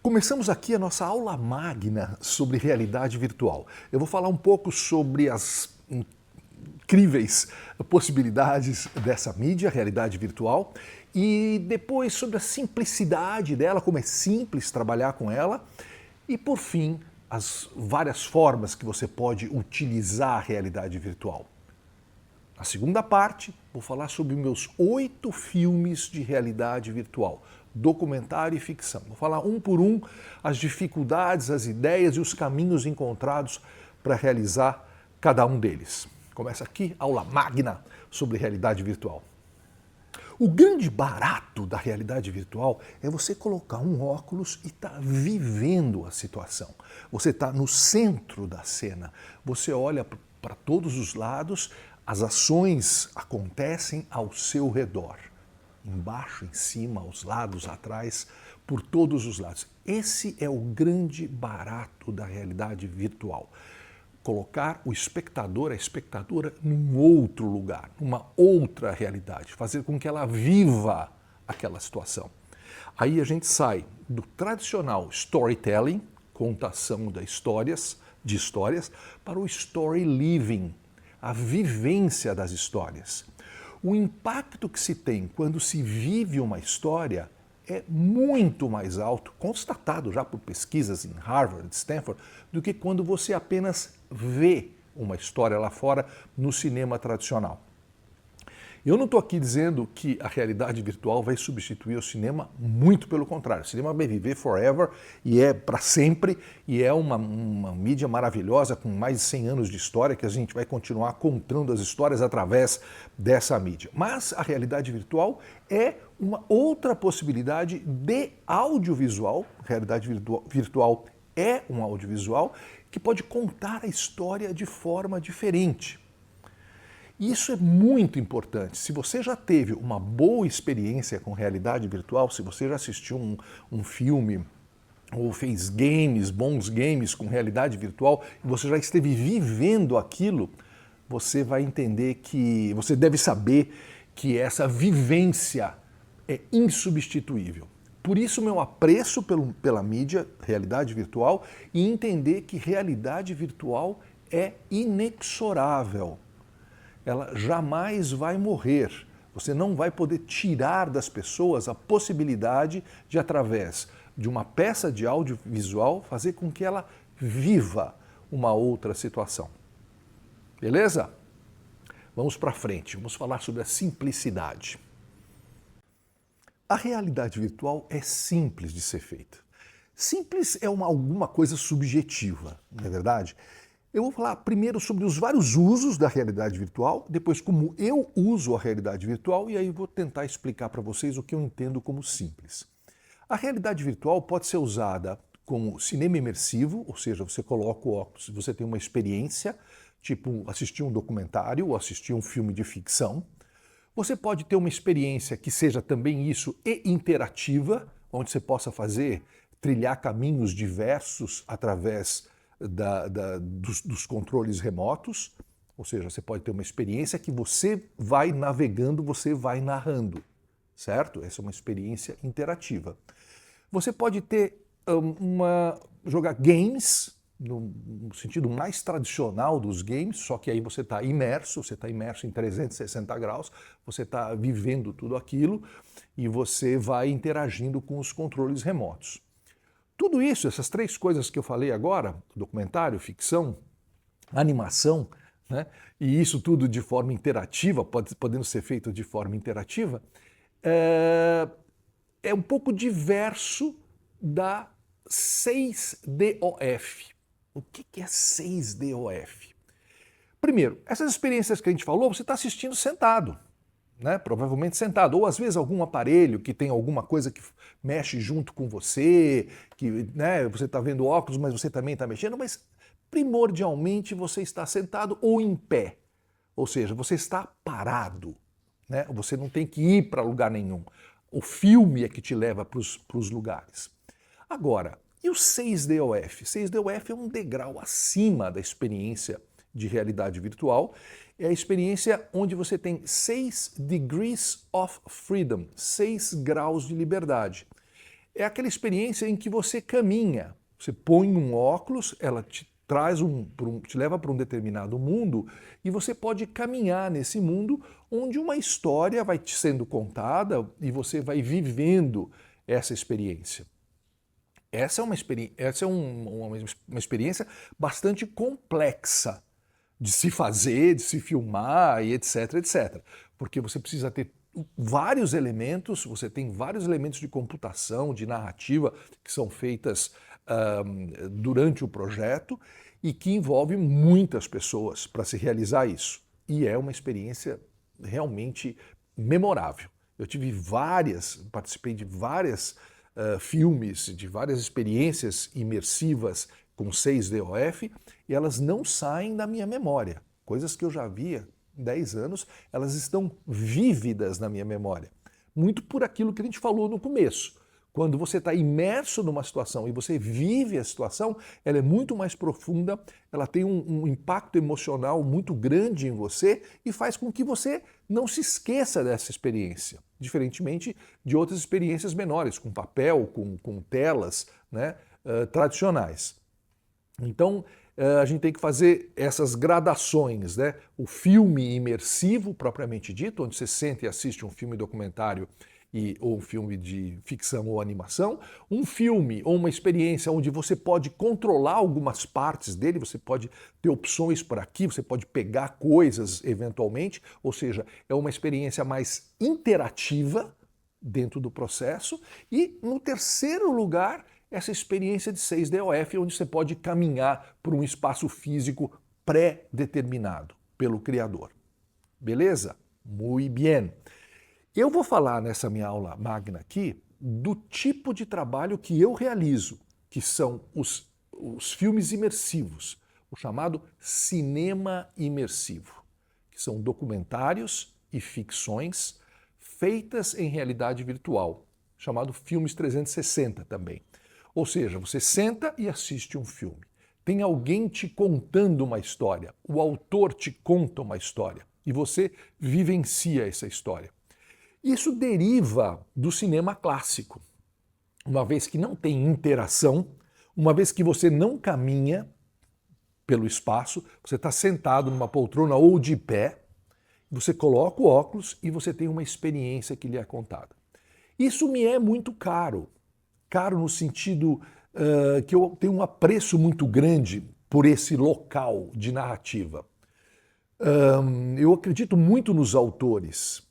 Começamos aqui a nossa aula magna sobre realidade virtual. Eu vou falar um pouco sobre as incríveis possibilidades dessa mídia, realidade virtual, e depois sobre a simplicidade dela, como é simples trabalhar com ela, e por fim, as várias formas que você pode utilizar a realidade virtual. Na segunda parte, vou falar sobre meus 8 filmes de realidade virtual, documentário e ficção. Vou falar um por um as dificuldades, as ideias e os caminhos encontrados para realizar cada um deles. Começa aqui, aula magna sobre realidade virtual. O grande barato da realidade virtual é você colocar um óculos e estar vivendo a situação. Você está no centro da cena, você olha para todos os lados, as ações acontecem ao seu redor. Embaixo, em cima, aos lados, atrás, por todos os lados. Esse é o grande barato da realidade virtual. Colocar o espectador, a espectadora, num outro lugar, numa outra realidade, fazer com que ela viva aquela situação. Aí a gente sai do tradicional storytelling, contação de histórias, para o story living, a vivência das histórias. O impacto que se tem quando se vive uma história é muito mais alto, constatado já por pesquisas em Harvard, Stanford, do que quando você apenas vê uma história lá fora no cinema tradicional. Eu não estou aqui dizendo que a realidade virtual vai substituir o cinema, muito pelo contrário. O cinema vai viver forever e é para sempre, e é uma mídia maravilhosa com mais de 100 anos de história que a gente vai continuar contando as histórias através dessa mídia. Mas a realidade virtual é uma outra possibilidade de audiovisual. A realidade virtual é um audiovisual que pode contar a história de forma diferente. E isso é muito importante. Se você já teve uma boa experiência com realidade virtual, se você já assistiu um filme ou fez games, bons games com realidade virtual, e você já esteve vivendo aquilo, você vai entender que, você deve saber que essa vivência é insubstituível. Por isso, meu apreço pela mídia, realidade virtual, e entender que realidade virtual é inexorável. Ela jamais vai morrer. Você não vai poder tirar das pessoas a possibilidade de, através de uma peça de audiovisual, fazer com que ela viva uma outra situação. Beleza? Vamos para frente, vamos falar sobre a simplicidade. A realidade virtual é simples de ser feita. Simples é alguma coisa subjetiva, não é verdade? Eu vou falar primeiro sobre os vários usos da realidade virtual, depois como eu uso a realidade virtual e aí vou tentar explicar para vocês o que eu entendo como simples. A realidade virtual pode ser usada como cinema imersivo, ou seja, você coloca o óculos, você tem uma experiência, tipo assistir um documentário ou assistir um filme de ficção. Você pode ter uma experiência que seja também isso e interativa, onde você possa trilhar caminhos diversos através dos controles remotos, ou seja, você pode ter uma experiência que você vai navegando, você vai narrando, certo? Essa é uma experiência interativa. Você pode jogar games, no sentido mais tradicional dos games, só que aí você está imerso em 360 graus, você está vivendo tudo aquilo e você vai interagindo com os controles remotos. Tudo isso, essas 3 coisas que eu falei agora, documentário, ficção, animação, né, e isso tudo de forma interativa, podendo ser feito de forma interativa, é um pouco diverso da 6DOF. O que é 6DOF? Primeiro, essas experiências que a gente falou, você está assistindo sentado. Né? Provavelmente sentado, ou às vezes algum aparelho que tem alguma coisa que mexe junto com você, que né, você está vendo óculos, mas você também está mexendo, mas primordialmente você está sentado ou em pé, ou seja, você está parado, né? Você não tem que ir para lugar nenhum, o filme é que te leva para os lugares. Agora, e o 6DOF? 6DOF é um degrau acima da experiência de realidade virtual, é a experiência onde você tem 6 degrees of freedom, 6 graus de liberdade. é aquela experiência em que você caminha, você põe um óculos, ela te traz te leva para um determinado mundo e você pode caminhar nesse mundo onde uma história vai te sendo contada e você vai vivendo essa experiência. Essa é uma experiência bastante complexa de se fazer, de se filmar e etc, etc. Porque você precisa ter vários elementos, você tem vários elementos de computação, de narrativa que são feitas durante o projeto e que envolve muitas pessoas para se realizar isso. E é uma experiência realmente memorável. Eu participei de várias filmes, de várias experiências imersivas com 6DOF e elas não saem da minha memória. Coisas que eu já via 10 anos, elas estão vívidas na minha memória. Muito por aquilo que a gente falou no começo. Quando você está imerso numa situação e você vive a situação, ela é muito mais profunda, ela tem um impacto emocional muito grande em você e faz com que você não se esqueça dessa experiência, diferentemente de outras experiências menores, com papel, com telas, né, tradicionais. Então, a gente tem que fazer essas gradações, né? O filme imersivo, propriamente dito, onde você senta e assiste um filme documentário ou um filme de ficção ou animação, um filme ou uma experiência onde você pode controlar algumas partes dele, você pode ter opções por aqui, você pode pegar coisas eventualmente, ou seja, é uma experiência mais interativa dentro do processo. E, no terceiro lugar, essa experiência de 6DOF, onde você pode caminhar por um espaço físico pré-determinado pelo criador. Beleza? Muy bien. Eu vou falar nessa minha aula magna aqui do tipo de trabalho que eu realizo, que são os filmes imersivos, o chamado cinema imersivo, que são documentários e ficções feitas em realidade virtual, chamado filmes 360 também. Ou seja, você senta e assiste um filme. Tem alguém te contando uma história, o autor te conta uma história e você vivencia essa história. Isso deriva do cinema clássico, uma vez que não tem interação, uma vez que você não caminha pelo espaço, você está sentado numa poltrona ou de pé, você coloca o óculos e você tem uma experiência que lhe é contada. Isso me é muito caro. Caro no sentido que eu tenho um apreço muito grande por esse local de narrativa. Eu acredito muito nos autores,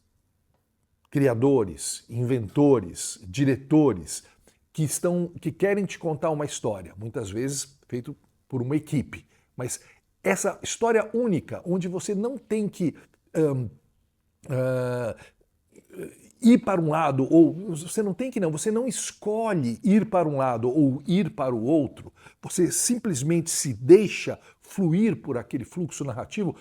criadores, inventores, diretores que querem te contar uma história, muitas vezes feito por uma equipe, mas essa história única, onde você não tem que ir para um lado, ou você não tem que não, você não escolhe ir para um lado ou ir para o outro, você simplesmente se deixa fluir por aquele fluxo narrativo,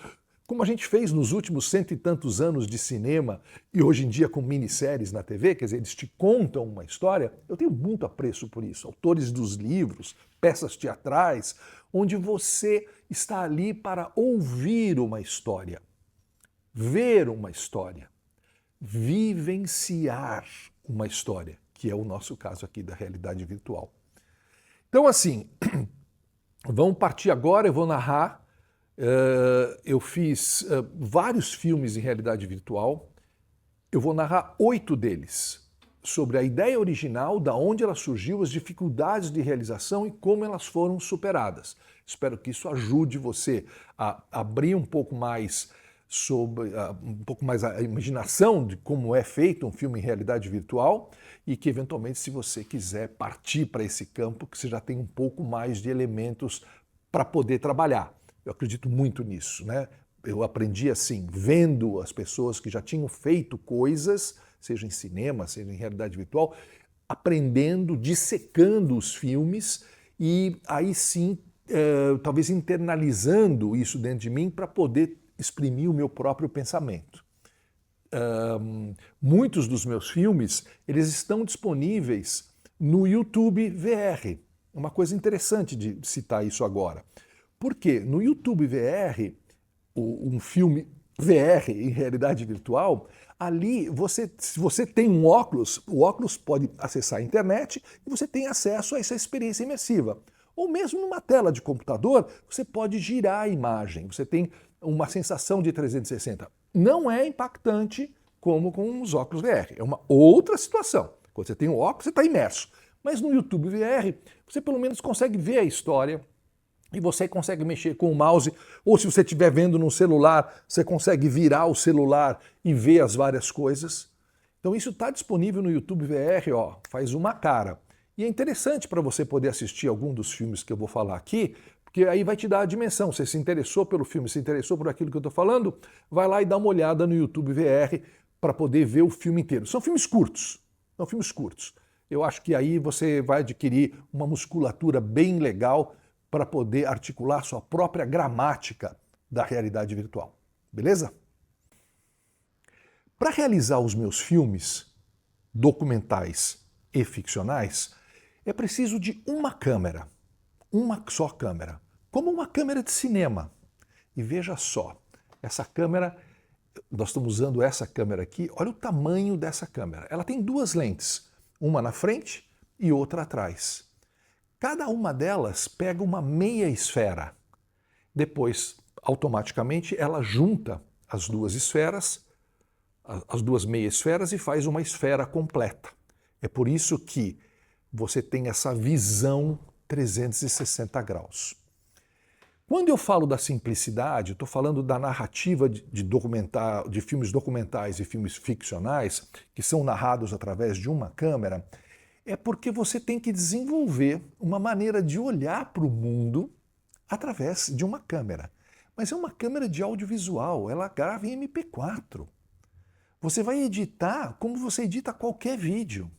como a gente fez nos últimos 100 e tantos anos de cinema e hoje em dia com minisséries na TV, quer dizer, eles te contam uma história. Eu tenho muito apreço por isso. Autores dos livros, peças teatrais, onde você está ali para ouvir uma história, ver uma história, vivenciar uma história, que é o nosso caso aqui da realidade virtual. Então, assim, vamos partir agora, eu vou narrar. Eu fiz vários filmes em realidade virtual. Eu vou narrar 8 deles, sobre a ideia original, da onde ela surgiu, as dificuldades de realização e como elas foram superadas. Espero que isso ajude você a abrir um pouco mais a imaginação de como é feito um filme em realidade virtual e que, eventualmente, se você quiser partir para esse campo, que você já tem um pouco mais de elementos para poder trabalhar. Eu acredito muito nisso, né? Eu aprendi assim, vendo as pessoas que já tinham feito coisas, seja em cinema, seja em realidade virtual, aprendendo, dissecando os filmes e aí sim, talvez internalizando isso dentro de mim para poder exprimir o meu próprio pensamento. Muitos dos meus filmes, eles estão disponíveis no YouTube VR. Uma coisa interessante de citar isso agora. Porque no YouTube VR, um filme VR, em realidade virtual, ali se você tem um óculos, o óculos pode acessar a internet e você tem acesso a essa experiência imersiva. Ou mesmo numa tela de computador, você pode girar a imagem, você tem uma sensação de 360. Não é impactante como com os óculos VR, é uma outra situação. Quando você tem o óculos, você está imerso. Mas no YouTube VR, você pelo menos consegue ver a história, e você consegue mexer com o mouse, ou se você estiver vendo no celular, você consegue virar o celular e ver as várias coisas. Então isso está disponível no YouTube VR, ó, faz uma cara. E é interessante para você poder assistir algum dos filmes que eu vou falar aqui, porque aí vai te dar a dimensão. Você se interessou pelo filme, se interessou por aquilo que eu estou falando, vai lá e dá uma olhada no YouTube VR para poder ver o filme inteiro. São filmes curtos, são filmes curtos. Eu acho que aí você vai adquirir uma musculatura bem legal para poder articular sua própria gramática da realidade virtual. Beleza? Para realizar os meus filmes documentais e ficcionais, é preciso de uma câmera, uma só câmera, como uma câmera de cinema. E veja só, essa câmera, nós estamos usando essa câmera aqui, olha o tamanho dessa câmera. Ela tem duas lentes, uma na frente e outra atrás. Cada uma delas pega uma meia esfera. Depois, automaticamente, ela junta as duas esferas, as duas meias esferas e faz uma esfera completa. É por isso que você tem essa visão 360 graus. Quando eu falo da simplicidade, estou falando da narrativa de filmes documentais e filmes ficcionais, que são narrados através de uma câmera, é porque você tem que desenvolver uma maneira de olhar para o mundo através de uma câmera. Mas é uma câmera de audiovisual, ela grava em MP4. Você vai editar como você edita qualquer vídeo.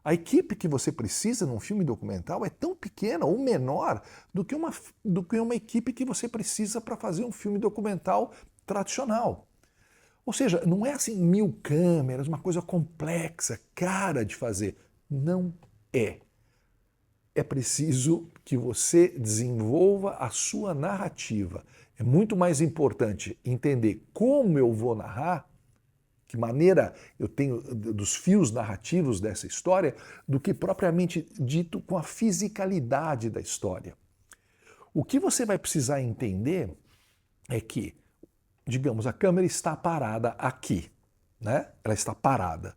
A equipe que você precisa num filme documental é tão pequena ou menor do que uma equipe que você precisa para fazer um filme documental tradicional. Ou seja, não é assim 1000 câmeras, uma coisa complexa, cara de fazer. Não é. É preciso que você desenvolva a sua narrativa. É muito mais importante entender como eu vou narrar, que maneira eu tenho dos fios narrativos dessa história, do que propriamente dito com a fisicalidade da história. O que você vai precisar entender é que, digamos, a câmera está parada aqui, né? Ela está parada.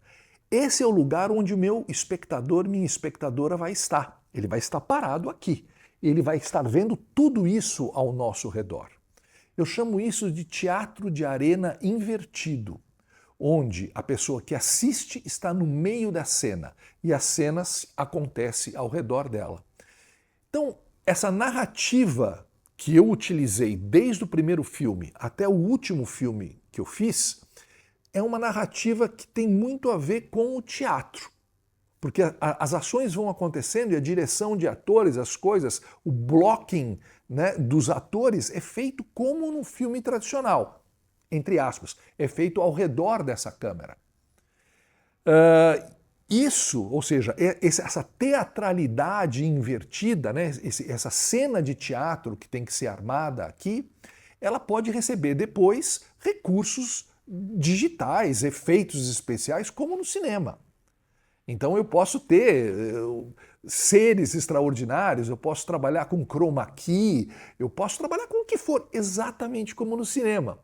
Esse é o lugar onde o meu espectador, minha espectadora vai estar. Ele vai estar parado aqui. Ele vai estar vendo tudo isso ao nosso redor. Eu chamo isso de teatro de arena invertido, onde a pessoa que assiste está no meio da cena e as cenas acontecem ao redor dela. Então, essa narrativa que eu utilizei desde o primeiro filme até o último filme que eu fiz, é uma narrativa que tem muito a ver com o teatro. Porque as ações vão acontecendo e a direção de atores, as coisas, o blocking, né, dos atores é feito como no filme tradicional, entre aspas, é feito ao redor dessa câmera. Isso, ou seja, essa teatralidade invertida, né, essa cena de teatro que tem que ser armada aqui, ela pode receber depois recursos digitais, efeitos especiais, como no cinema. Então eu posso ter seres extraordinários, eu posso trabalhar com chroma key, eu posso trabalhar com o que for, exatamente como no cinema.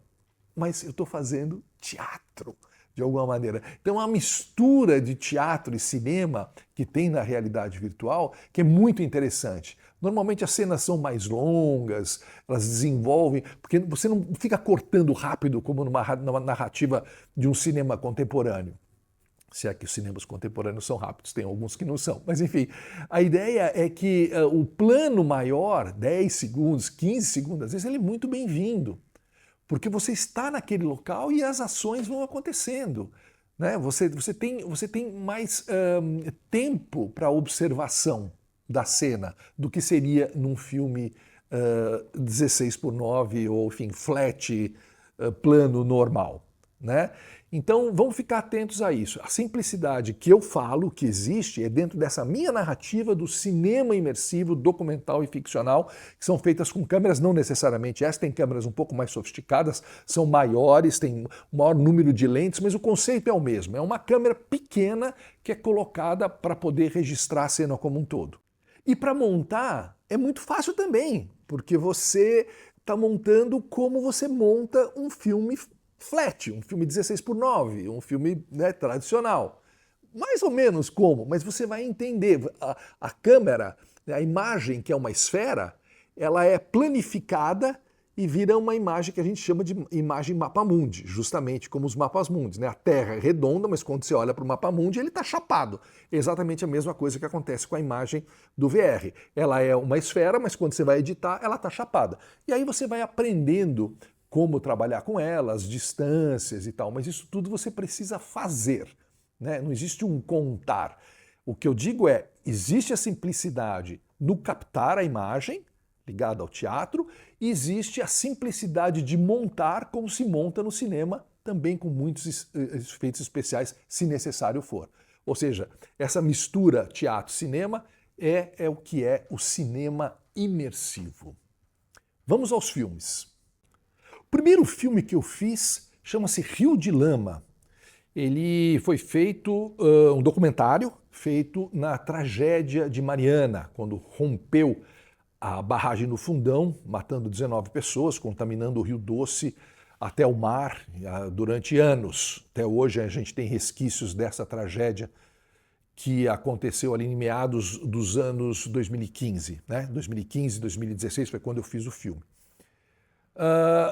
Mas eu estou fazendo teatro, de alguma maneira. Então é uma mistura de teatro e cinema que tem na realidade virtual, que é muito interessante. Normalmente as cenas são mais longas, elas desenvolvem, porque você não fica cortando rápido como numa narrativa de um cinema contemporâneo. Se é que os cinemas contemporâneos são rápidos, tem alguns que não são. Mas enfim, a ideia é que o plano maior, 10 segundos, 15 segundos, às vezes ele é muito bem-vindo. Porque você está naquele local e as ações vão acontecendo. Né? Você tem mais tempo para observação da cena do que seria num filme 16:9 ou, enfim, flat, plano normal. né? Então vamos ficar atentos a isso. A simplicidade que eu falo, que existe, é dentro dessa minha narrativa do cinema imersivo, documental e ficcional, que são feitas com câmeras, não necessariamente essas, tem câmeras um pouco mais sofisticadas, são maiores, tem um maior número de lentes, mas o conceito é o mesmo. É uma câmera pequena que é colocada para poder registrar a cena como um todo. E para montar é muito fácil também, porque você está montando como você monta um filme flat, um filme 16:9, um filme, né, tradicional. Mais ou menos como, mas você vai entender. A câmera, a imagem, que é uma esfera, ela é planificada e vira uma imagem que a gente chama de imagem mapa-mundi, justamente como os mapas-mundi, né? A Terra é redonda, mas quando você olha para o mapa-mundi, ele está chapado. É exatamente a mesma coisa que acontece com a imagem do VR. Ela é uma esfera, mas quando você vai editar, ela está chapada. E aí você vai aprendendo como trabalhar com ela, as distâncias e tal, mas isso tudo você precisa fazer, né? Não existe um contar. O que eu digo é, existe a simplicidade no captar a imagem, ligada ao teatro, e existe a simplicidade de montar como se monta no cinema, também com muitos efeitos especiais, se necessário for. Ou seja, essa mistura teatro-cinema é o que é o cinema imersivo. Vamos aos filmes. O primeiro filme que eu fiz chama-se Rio de Lama. Ele foi feito, um documentário feito na tragédia de Mariana, quando rompeu a barragem no Fundão, matando 19 pessoas, contaminando o Rio Doce até o mar durante anos. Até hoje a gente tem resquícios dessa tragédia que aconteceu ali em meados dos anos 2015, né? 2015, 2016 foi quando eu fiz o filme.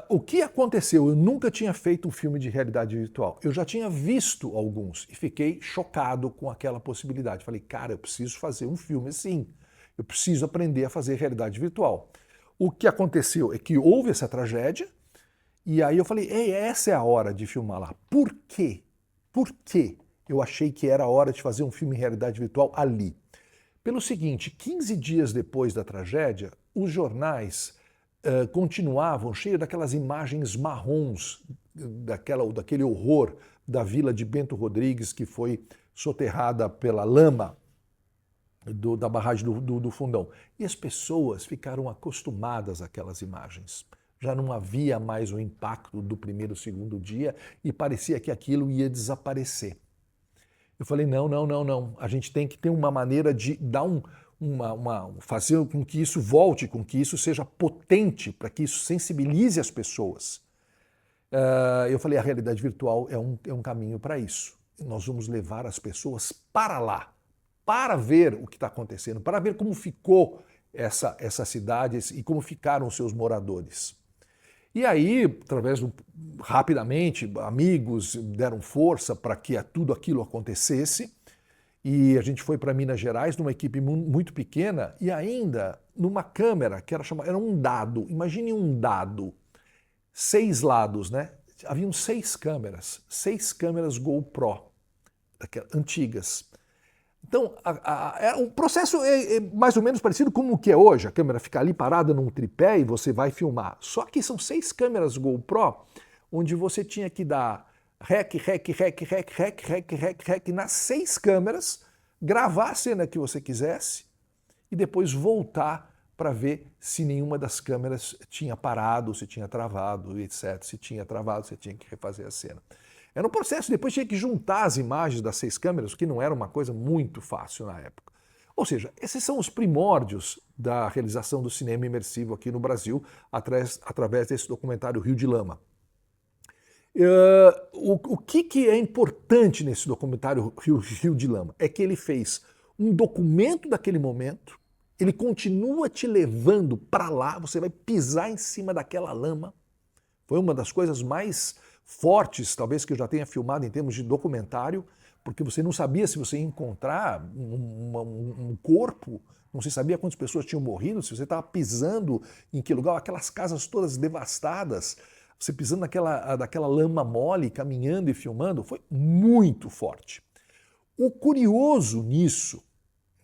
O que aconteceu? Eu nunca tinha feito um filme de realidade virtual. Eu já tinha visto alguns e fiquei chocado com aquela possibilidade. Falei, cara, eu preciso fazer um filme assim. Eu preciso aprender a fazer realidade virtual. O que aconteceu é que houve essa tragédia e aí eu falei, ei, essa é a hora de filmar lá. Por quê? Por quê eu achei que era a hora de fazer um filme em realidade virtual ali? Pelo seguinte, 15 dias depois da tragédia, os jornais continuavam cheios daquelas imagens marrons, daquele horror da vila de Bento Rodrigues que foi soterrada pela lama da barragem do Fundão. E as pessoas ficaram acostumadas àquelas imagens. Já não havia mais o impacto do primeiro, segundo dia e parecia que aquilo ia desaparecer. Eu falei, não. A gente tem que ter uma maneira de dar fazer com que isso volte, com que isso seja potente, para que isso sensibilize as pessoas. Eu falei, a realidade virtual é um caminho para isso. Nós vamos levar as pessoas para lá, para ver o que está acontecendo, para ver como ficou essa cidade e como ficaram os seus moradores. E aí, rapidamente, amigos deram força para que tudo aquilo acontecesse. E a gente foi para Minas Gerais numa equipe muito pequena e ainda numa câmera que era um dado. Imagine um dado, 6 lados, né? Haviam 6 câmeras GoPro, antigas. Então, o processo é mais ou menos parecido com o que é hoje. A câmera fica ali parada num tripé e você vai filmar. Só que são 6 câmeras GoPro, onde você tinha que dar rec nas 6 câmeras, gravar a cena que você quisesse e depois voltar para ver se nenhuma das câmeras tinha parado, se tinha travado, etc. Se tinha travado, você tinha que refazer a cena. Era um processo, depois tinha que juntar as imagens das 6 câmeras, o que não era uma coisa muito fácil na época. Ou seja, esses são os primórdios da realização do cinema imersivo aqui no Brasil, através desse documentário Rio de Lama. O que é importante nesse documentário Rio de Lama? É que ele fez um documento daquele momento, ele continua te levando para lá, você vai pisar em cima daquela lama. Foi uma das coisas mais fortes, talvez, que eu já tenha filmado em termos de documentário, porque você não sabia se você ia encontrar um corpo, não se sabia quantas pessoas tinham morrido, se você estava pisando em que lugar, aquelas casas todas devastadas, você pisando daquela lama mole, caminhando e filmando, foi muito forte. O curioso nisso,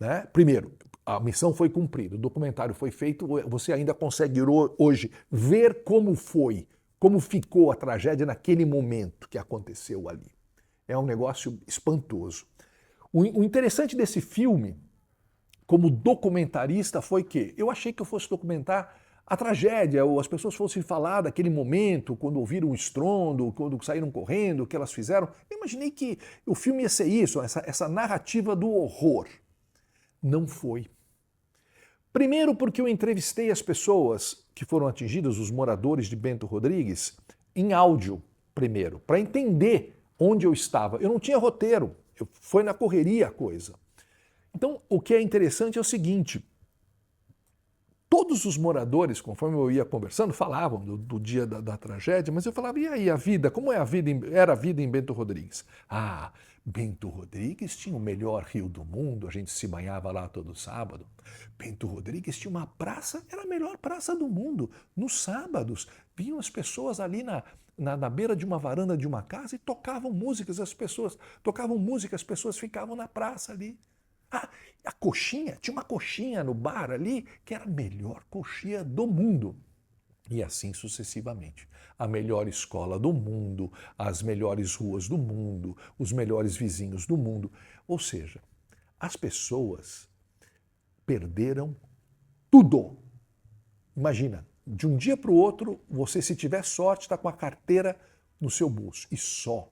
né? Primeiro, a missão foi cumprida, o documentário foi feito, você ainda consegue hoje ver como foi como ficou a tragédia naquele momento que aconteceu ali. É um negócio espantoso. O interessante desse filme, como documentarista, foi que eu achei que eu fosse documentar a tragédia, ou as pessoas fossem falar daquele momento, quando ouviram o estrondo, quando saíram correndo, o que elas fizeram. Eu imaginei que o filme ia ser isso, essa narrativa do horror. Não foi. Primeiro porque eu entrevistei as pessoas que foram atingidas, os moradores de Bento Rodrigues, em áudio primeiro, para entender onde eu estava. Eu não tinha roteiro, foi na correria a coisa. Então, o que é interessante é o seguinte, todos os moradores, conforme eu ia conversando, falavam do dia da tragédia, mas eu falava, e aí a vida? Como é a vida, era a vida em Bento Rodrigues? Ah, Bento Rodrigues tinha o melhor rio do mundo, a gente se banhava lá todo sábado. Bento Rodrigues tinha uma praça, era a melhor praça do mundo. Nos sábados, vinham as pessoas ali na beira de uma varanda de uma casa e tocavam músicas, as pessoas ficavam na praça ali. Ah, a coxinha, tinha uma coxinha no bar ali que era a melhor coxinha do mundo. E assim sucessivamente. A melhor escola do mundo, as melhores ruas do mundo, os melhores vizinhos do mundo. Ou seja, as pessoas perderam tudo. Imagina, de um dia para o outro, você, se tiver sorte, está com a carteira no seu bolso. E só.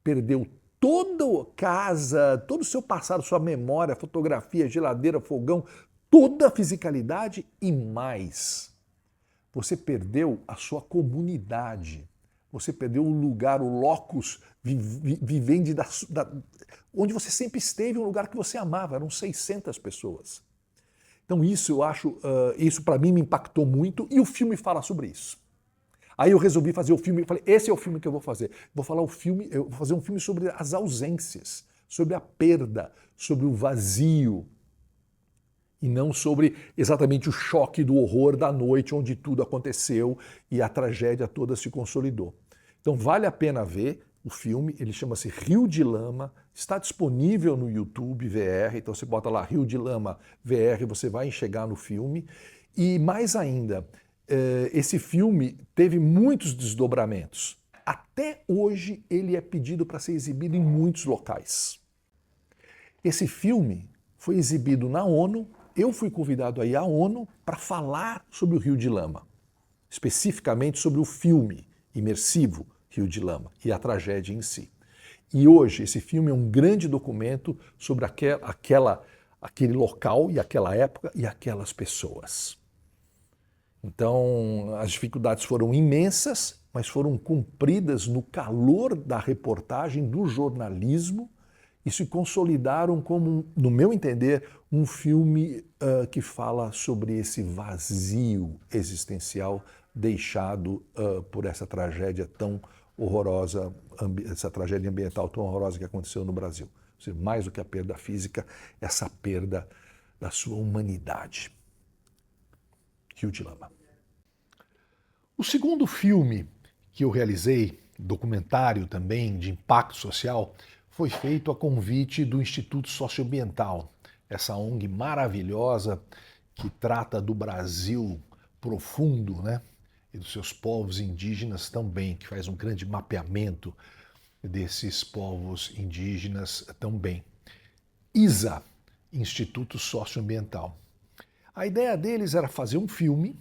Perdeu toda a casa, todo o seu passado, sua memória, fotografia, geladeira, fogão, toda a fisicalidade e mais. Você perdeu a sua comunidade. Você perdeu o lugar, o locus vivendi, onde você sempre esteve, um lugar que você amava. Eram 600 pessoas. Então isso eu acho, isso para mim me impactou muito e o filme fala sobre isso. Aí eu resolvi fazer o filme, falei, esse é o filme que eu vou fazer. Eu vou fazer um filme sobre as ausências, sobre a perda, sobre o vazio. E não sobre exatamente o choque do horror da noite onde tudo aconteceu e a tragédia toda se consolidou. Então vale a pena ver o filme, ele chama-se Rio de Lama, está disponível no YouTube VR, então você bota lá Rio de Lama VR, você vai enxergar no filme. E mais ainda, esse filme teve muitos desdobramentos. Até hoje ele é pedido para ser exibido em muitos locais. Esse filme foi exibido na ONU. Eu fui convidado aí à ONU para falar sobre o Rio de Lama, especificamente sobre o filme imersivo Rio de Lama e a tragédia em si. E hoje esse filme é um grande documento sobre aquele local e aquela época e aquelas pessoas. Então as dificuldades foram imensas, mas foram cumpridas no calor da reportagem, do jornalismo, e se consolidaram como, no meu entender, um filme que fala sobre esse vazio existencial deixado por essa tragédia tão horrorosa, essa tragédia ambiental tão horrorosa que aconteceu no Brasil. Ou seja, mais do que a perda física, essa perda da sua humanidade. Rio de Lama. O segundo filme que eu realizei, documentário também de impacto social, foi feito a convite do Instituto Socioambiental, essa ONG maravilhosa que trata do Brasil profundo, né? E dos seus povos indígenas também, que faz um grande mapeamento desses povos indígenas também. ISA, Instituto Socioambiental. A ideia deles era fazer um filme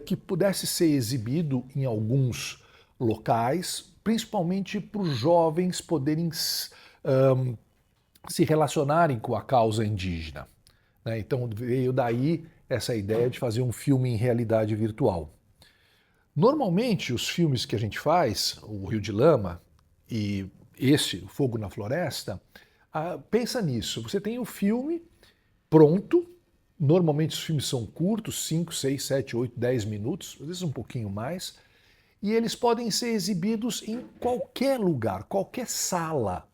que pudesse ser exibido em alguns locais, principalmente para os jovens poderem se relacionarem com a causa indígena. Né? Então veio daí essa ideia de fazer um filme em realidade virtual. Normalmente os filmes que a gente faz, o Rio de Lama e esse, o Fogo na Floresta, pensa nisso, você tem o filme pronto, normalmente os filmes são curtos, 5, 6, 7, 8, 10 minutos, às vezes um pouquinho mais, e eles podem ser exibidos em qualquer lugar, qualquer sala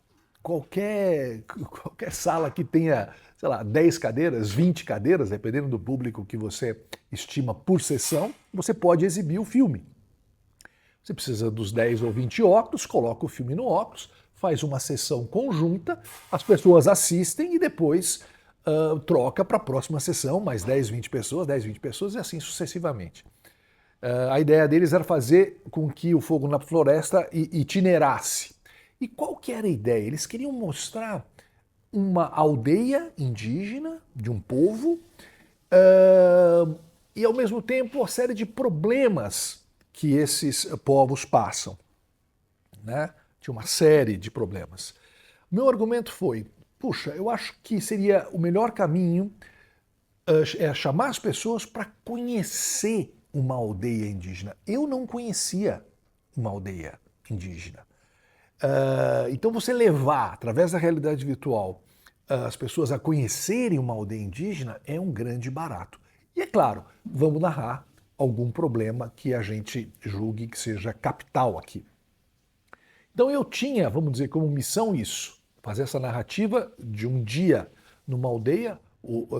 que tenha, sei lá, 10 cadeiras, 20 cadeiras, dependendo do público que você estima por sessão, você pode exibir o filme. Você precisa dos 10 ou 20 óculos, coloca o filme no óculos, faz uma sessão conjunta, as pessoas assistem e depois troca para a próxima sessão, mais 10, 20 pessoas e assim sucessivamente. A ideia deles era fazer com que o fogo na floresta itinerasse. E qual que era a ideia? Eles queriam mostrar uma aldeia indígena de um povo e, ao mesmo tempo, uma série de problemas que esses povos passam, né? Tinha uma série de problemas. Meu argumento foi, puxa, eu acho que seria o melhor caminho chamar as pessoas para conhecer uma aldeia indígena. Eu não conhecia uma aldeia indígena. Então você levar, através da realidade virtual, as pessoas a conhecerem uma aldeia indígena é um grande barato. E é claro, vamos narrar algum problema que a gente julgue que seja capital aqui. Então eu tinha, vamos dizer, como missão isso, fazer essa narrativa de um dia numa aldeia.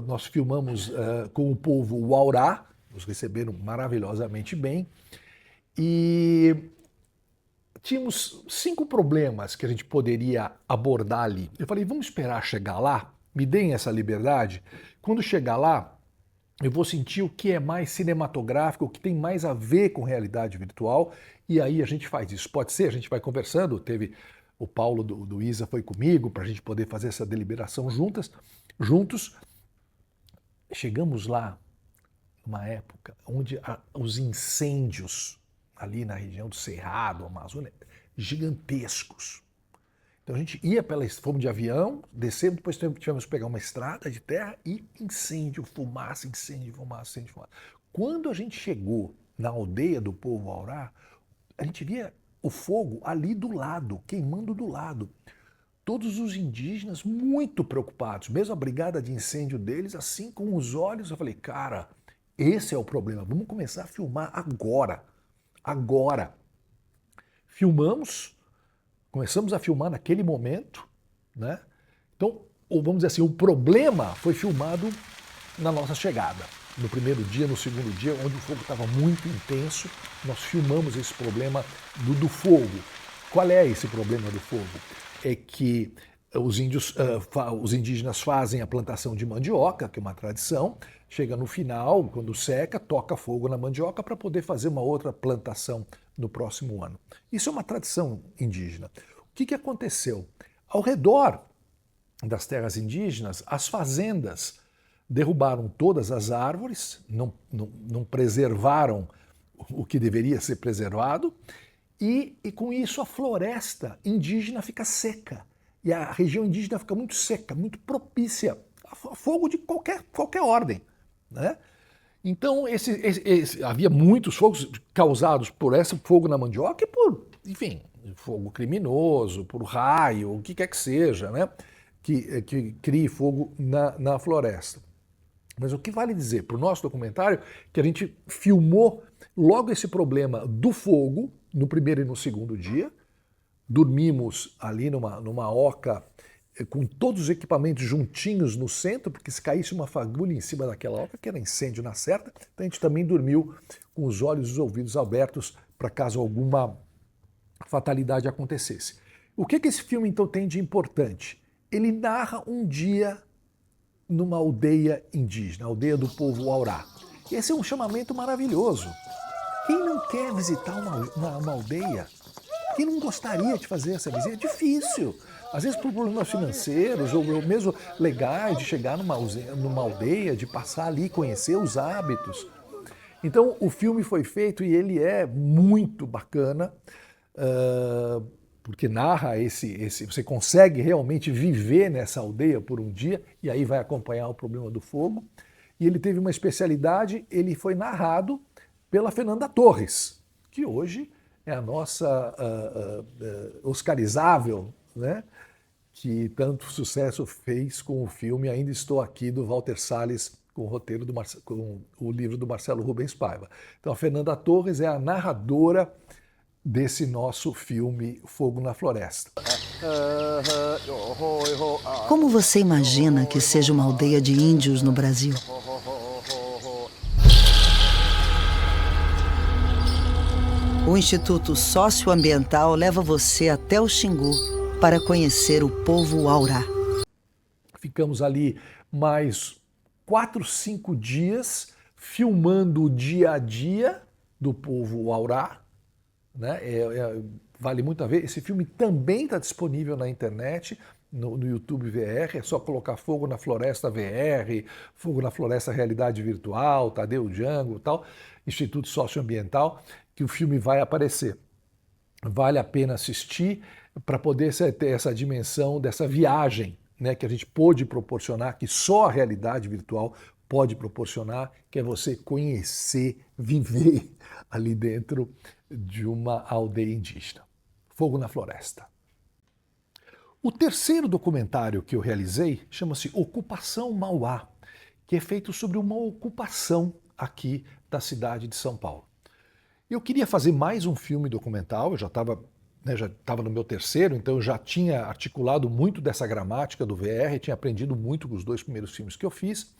Nós filmamos com o povo Waurá, nos receberam maravilhosamente bem, e tínhamos 5 problemas que a gente poderia abordar ali. Eu falei, vamos esperar chegar lá, me deem essa liberdade. Quando chegar lá, eu vou sentir o que é mais cinematográfico, o que tem mais a ver com realidade virtual, e aí a gente faz isso. Pode ser, a gente vai conversando, teve o Paulo do ISA foi comigo para a gente poder fazer essa deliberação juntos. Chegamos lá numa época onde os incêndios ali na região do Cerrado, Amazônia, gigantescos. Então a gente ia fomos de avião, descemos, depois tivemos que pegar uma estrada de terra e incêndio, fumaça, incêndio, fumaça, incêndio, fumaça. Quando a gente chegou na aldeia do povo Waurá, a gente via o fogo ali do lado, queimando do lado. Todos os indígenas muito preocupados, mesmo a brigada de incêndio deles, assim com os olhos, eu falei, cara, esse é o problema, vamos começar a filmar agora. Agora. Filmamos, começamos a filmar naquele momento, né? Então, vamos dizer assim, o problema foi filmado na nossa chegada. No primeiro dia, no segundo dia, onde o fogo estava muito intenso, nós filmamos esse problema do fogo. Qual é esse problema do fogo? É que os indígenas fazem a plantação de mandioca, que é uma tradição, chega no final, quando seca, toca fogo na mandioca para poder fazer uma outra plantação no próximo ano. Isso é uma tradição indígena. O que aconteceu? Ao redor das terras indígenas, as fazendas derrubaram todas as árvores, não preservaram o que deveria ser preservado, e com isso a floresta indígena fica seca. E a região indígena fica muito seca, muito propícia a fogo de qualquer ordem, né? Então havia muitos fogos causados por esse fogo na mandioca e por, enfim, fogo criminoso, por raio, o que quer que seja, né? Que crie fogo na floresta. Mas o que vale dizer para o nosso documentário que a gente filmou logo esse problema do fogo no primeiro e no segundo dia, dormimos ali numa oca com todos os equipamentos juntinhos no centro, porque se caísse uma fagulha em cima daquela oca, que era incêndio na certa, então a gente também dormiu com os olhos e os ouvidos abertos para caso alguma fatalidade acontecesse. O que esse filme então tem de importante? Ele narra um dia numa aldeia indígena, a aldeia do povo Waurá. E esse é um chamamento maravilhoso. Quem não quer visitar uma aldeia? Quem não gostaria de fazer essa visita? É difícil. Às vezes por problemas financeiros ou mesmo legais de chegar numa aldeia, de passar ali, conhecer os hábitos. Então o filme foi feito e ele é muito bacana, porque narra você consegue realmente viver nessa aldeia por um dia e aí vai acompanhar o problema do fogo. E ele teve uma especialidade, ele foi narrado pela Fernanda Torres, que hoje é a nossa oscarizável, né? Que tanto sucesso fez com o filme Ainda Estou Aqui, do Walter Salles, com o roteiro com o livro do Marcelo Rubens Paiva. Então a Fernanda Torres é a narradora desse nosso filme Fogo na Floresta. Como você imagina que seja uma aldeia de índios no Brasil? O Instituto Socioambiental leva você até o Xingu para conhecer o povo Waurá. Ficamos ali mais 4, 5 dias filmando o dia a dia do povo Aurá, né? Vale muito a ver. Esse filme também está disponível na internet, no YouTube VR, é só colocar Fogo na Floresta VR, Fogo na Floresta Realidade Virtual, Tadeu Django, tal, Instituto Socioambiental, que o filme vai aparecer. Vale a pena assistir para poder ter essa dimensão dessa viagem, né, que a gente pôde proporcionar, que só a realidade virtual pode proporcionar, que é você conhecer, viver ali dentro de uma aldeia indígena. Fogo na Floresta. O terceiro documentário que eu realizei chama-se Ocupação Mauá, que é feito sobre uma ocupação aqui da cidade de São Paulo. Eu queria fazer mais um filme documental, eu já estava no meu terceiro, então eu já tinha articulado muito dessa gramática do VR, tinha aprendido muito com os 2 primeiros filmes que eu fiz.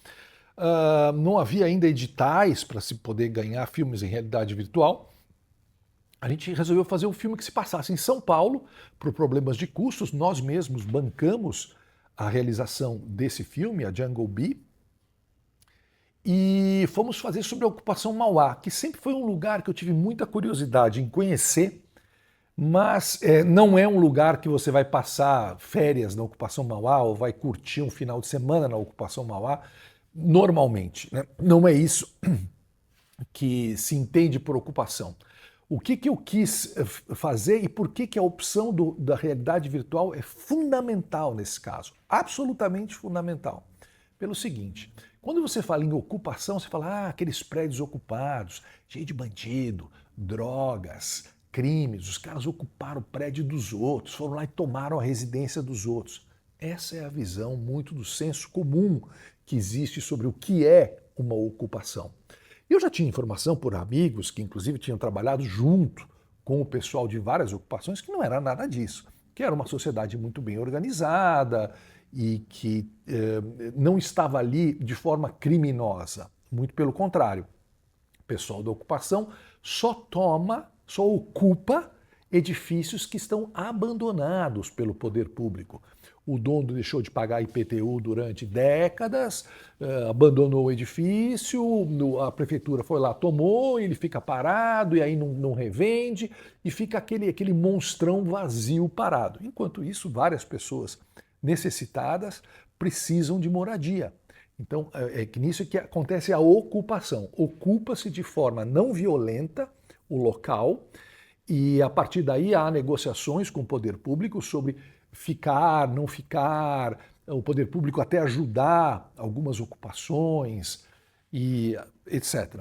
Não havia ainda editais para se poder ganhar filmes em realidade virtual. A gente resolveu fazer um filme que se passasse em São Paulo, por problemas de custos. Nós mesmos bancamos a realização desse filme, a Jungle Bee, e fomos fazer sobre a ocupação Mauá, que sempre foi um lugar que eu tive muita curiosidade em conhecer, mas não é um lugar que você vai passar férias na ocupação Mauá ou vai curtir um final de semana na ocupação Mauá, normalmente, né? Não é isso que se entende por ocupação. O que eu quis fazer e por que a opção da realidade virtual é fundamental nesse caso, absolutamente fundamental. Pelo seguinte, quando você fala em ocupação, você fala, aqueles prédios ocupados, cheio de bandido, drogas, crimes, os caras ocuparam o prédio dos outros, foram lá e tomaram a residência dos outros. Essa é a visão muito do senso comum que existe sobre o que é uma ocupação. Eu já tinha informação por amigos que inclusive tinham trabalhado junto com o pessoal de várias ocupações que não era nada disso, que era uma sociedade muito bem organizada e que não estava ali de forma criminosa. Muito pelo contrário. O pessoal da ocupação só ocupa edifícios que estão abandonados pelo poder público. O dono deixou de pagar IPTU durante décadas, abandonou o edifício, a prefeitura foi lá, tomou, ele fica parado e aí não revende e fica aquele monstrão vazio parado. Enquanto isso, várias pessoas necessitadas precisam de moradia. Então, é que nisso que acontece a ocupação. Ocupa-se de forma não violenta o local e a partir daí há negociações com o poder público sobre ficar, não ficar, o poder público até ajudar algumas ocupações e etc.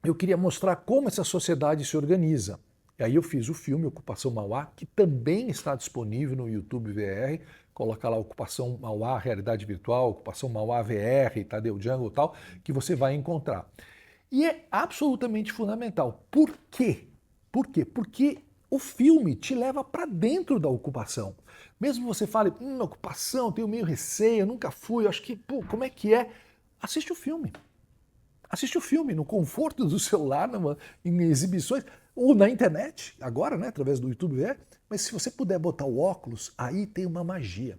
Eu queria mostrar como essa sociedade se organiza. E aí eu fiz o filme Ocupação Mauá, que também está disponível no YouTube VR. Coloca lá Ocupação Mauá, Realidade Virtual, Ocupação Mauá VR, Tadeu Django e tal, que você vai encontrar. E é absolutamente fundamental. Por quê? Por quê? Porque o filme te leva para dentro da ocupação. Mesmo você fale, ocupação, tenho meio receio, eu nunca fui, eu acho que, como é que é? Assiste o filme. Assiste o filme no conforto do celular, em exibições, ou na internet, agora, né, através do YouTube VR. Mas se você puder botar o óculos, aí tem uma magia.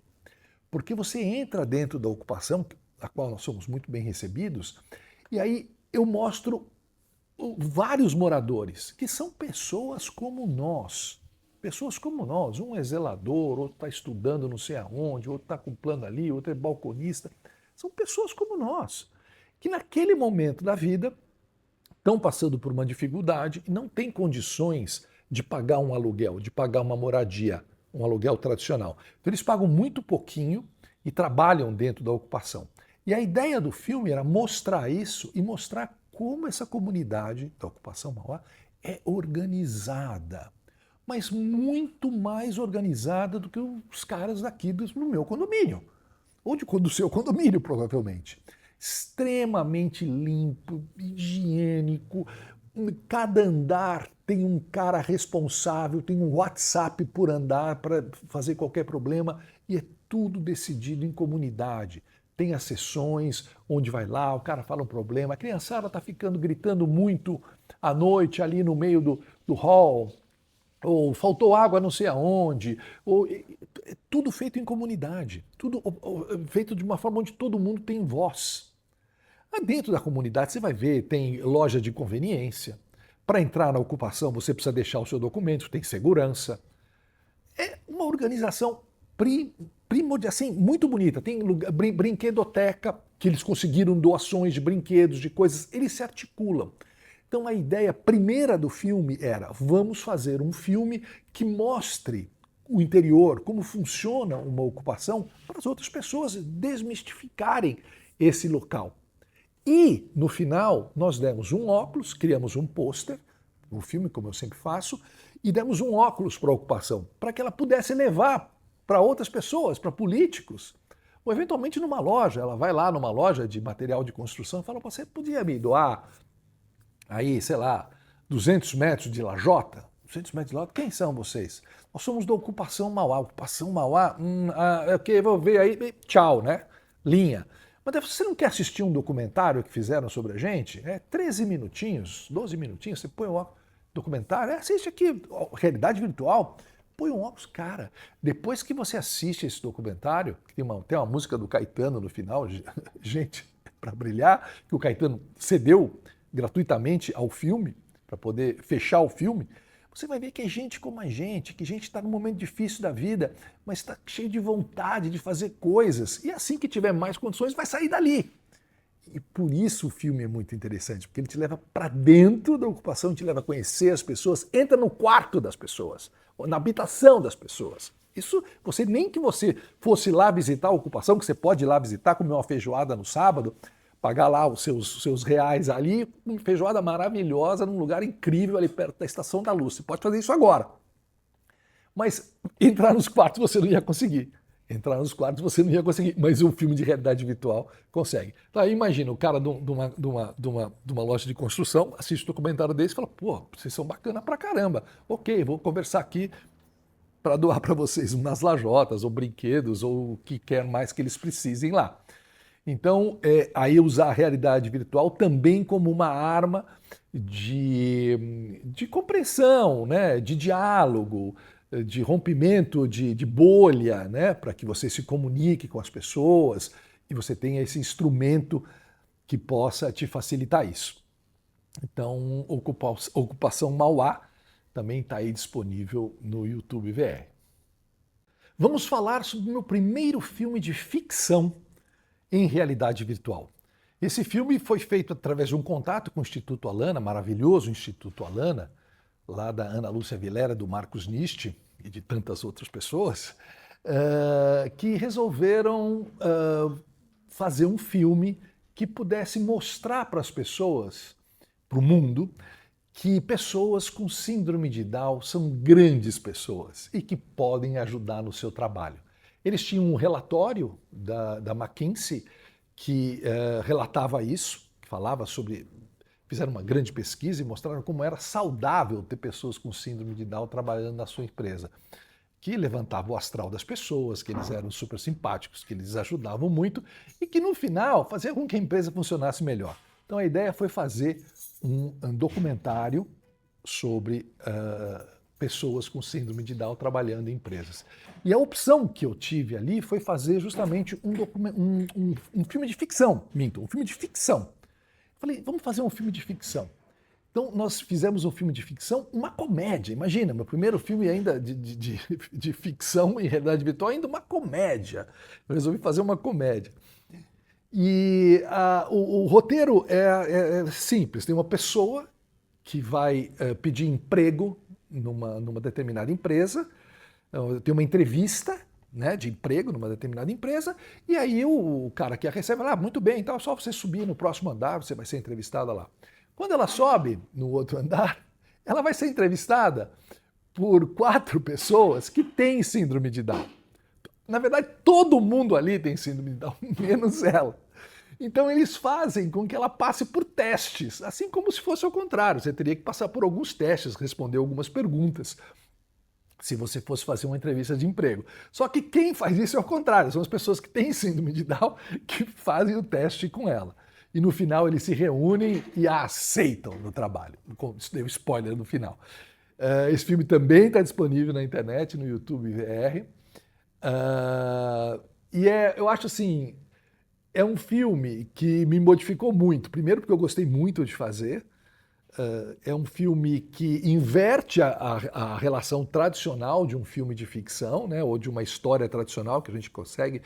Porque você entra dentro da ocupação, a qual nós somos muito bem recebidos, e aí eu mostro vários moradores, que são pessoas como nós. Pessoas como nós. Um é zelador, outro está estudando não sei aonde, outro está com plano ali, outro é balconista. São pessoas como nós, que naquele momento da vida estão passando por uma dificuldade e não têm condições de pagar um aluguel, de pagar uma moradia, um aluguel tradicional. Então eles pagam muito pouquinho e trabalham dentro da ocupação. E a ideia do filme era mostrar isso e mostrar como essa comunidade da ocupação Mauá é organizada, mas muito mais organizada do que os caras daqui do meu condomínio, ou do seu condomínio, provavelmente. Extremamente limpo, higiênico, cada andar tem um cara responsável, tem um WhatsApp por andar para fazer qualquer problema e é tudo decidido em comunidade. Tem as sessões onde vai lá, o cara fala um problema, a criançada está ficando gritando muito à noite ali no meio do hall, ou faltou água não sei aonde, ou, é tudo feito em comunidade, tudo feito de uma forma onde todo mundo tem voz. Dentro da comunidade você vai ver, tem loja de conveniência, Para entrar na ocupação, você precisa deixar o seu documento, tem segurança. É uma organização primordial, assim, muito bonita. Tem brinquedoteca, que eles conseguiram doações de brinquedos, de coisas, eles se articulam. Então a ideia primeira do filme era, vamos fazer um filme que mostre o interior, como funciona uma ocupação, para as outras pessoas desmistificarem esse local. E, no final, nós demos um óculos, criamos um pôster, no filme, como eu sempre faço, e demos um óculos para a ocupação, para que ela pudesse levar para outras pessoas, para políticos, ou eventualmente numa loja. Ela vai lá numa loja de material de construção e fala, você podia me doar aí, sei lá, 200 metros de lajota? 200 metros de lajota? Quem são vocês? Nós somos da Ocupação Mauá. Ocupação Mauá? Ok, vou ver aí, tchau, né? Linha. Mas você não quer assistir um documentário que fizeram sobre a gente? É 13 minutinhos, 12 minutinhos, você põe o documentário, assiste aqui, realidade virtual, põe um óculos, cara. Depois que você assiste esse documentário, que tem uma música do Caetano no final, gente, para brilhar, que o Caetano cedeu gratuitamente ao filme, para poder fechar o filme, você vai ver que é gente como a gente, que gente está num momento difícil da vida, mas está cheio de vontade de fazer coisas. E assim que tiver mais condições, vai sair dali. E por isso o filme é muito interessante, porque ele te leva para dentro da ocupação, te leva a conhecer as pessoas, entra no quarto das pessoas, ou na habitação das pessoas. Isso, nem que você fosse lá visitar a ocupação, que você pode ir lá visitar, comer uma feijoada no sábado, pagar lá os seus reais ali, uma feijoada maravilhosa num lugar incrível ali perto da Estação da Luz. Você pode fazer isso agora. Mas entrar nos quartos você não ia conseguir. Mas o filme de realidade virtual consegue. Então aí imagina, o cara de uma loja de construção assiste um documentário desse e fala, pô, vocês são bacana pra caramba. Ok, vou conversar aqui para doar para vocês umas lajotas ou brinquedos ou o que quer mais que eles precisem lá. Então, aí usar a realidade virtual também como uma arma de compreensão, né? De diálogo, de rompimento de bolha, né? Para que você se comunique com as pessoas e você tenha esse instrumento que possa te facilitar isso. Então, Ocupação Mauá também está aí disponível no YouTube VR. Vamos falar sobre o meu primeiro filme de ficção em realidade virtual. Esse filme foi feito através de um contato com o Instituto Alana, maravilhoso Instituto Alana, lá da Ana Lúcia Vilera, do Marcos Niste e de tantas outras pessoas, que resolveram fazer um filme que pudesse mostrar para as pessoas, para o mundo, que pessoas com síndrome de Down são grandes pessoas e que podem ajudar no seu trabalho. Eles tinham um relatório da McKinsey que relatava isso, que falava sobre... Fizeram uma grande pesquisa e mostraram como era saudável ter pessoas com síndrome de Down trabalhando na sua empresa, que levantava o astral das pessoas, que eles eram super simpáticos, que eles ajudavam muito e que no final fazia com que a empresa funcionasse melhor. Então a ideia foi fazer um documentário sobre pessoas com síndrome de Down trabalhando em empresas. E a opção que eu tive ali foi fazer justamente um filme de ficção, um filme de ficção. Falei, vamos fazer um filme de ficção. Então nós fizemos um filme de ficção, uma comédia. Imagina, meu primeiro filme ainda de ficção em realidade virtual, ainda uma comédia. Eu resolvi fazer uma comédia. E o roteiro é simples. Tem uma pessoa que vai pedir emprego numa determinada empresa, tem uma entrevista, né, de emprego numa determinada empresa, e aí o cara que a recebe fala, muito bem, então é só você subir no próximo andar, você vai ser entrevistada lá. Quando ela sobe no outro andar, ela vai ser entrevistada por 4 pessoas que têm síndrome de Down. Na verdade, todo mundo ali tem síndrome de Down, menos ela. Então eles fazem com que ela passe por testes, assim como se fosse ao contrário. Você teria que passar por alguns testes, responder algumas perguntas, se você fosse fazer uma entrevista de emprego. Só que quem faz isso é ao contrário, são as pessoas que têm síndrome de Down que fazem o teste com ela. E no final eles se reúnem e a aceitam no trabalho. Isso deu spoiler no final. Esse filme também está disponível na internet, no YouTube VR. Eu acho assim, é um filme que me modificou muito. Primeiro porque eu gostei muito de fazer. É um filme que inverte a relação tradicional de um filme de ficção, né, ou de uma história tradicional que a gente consegue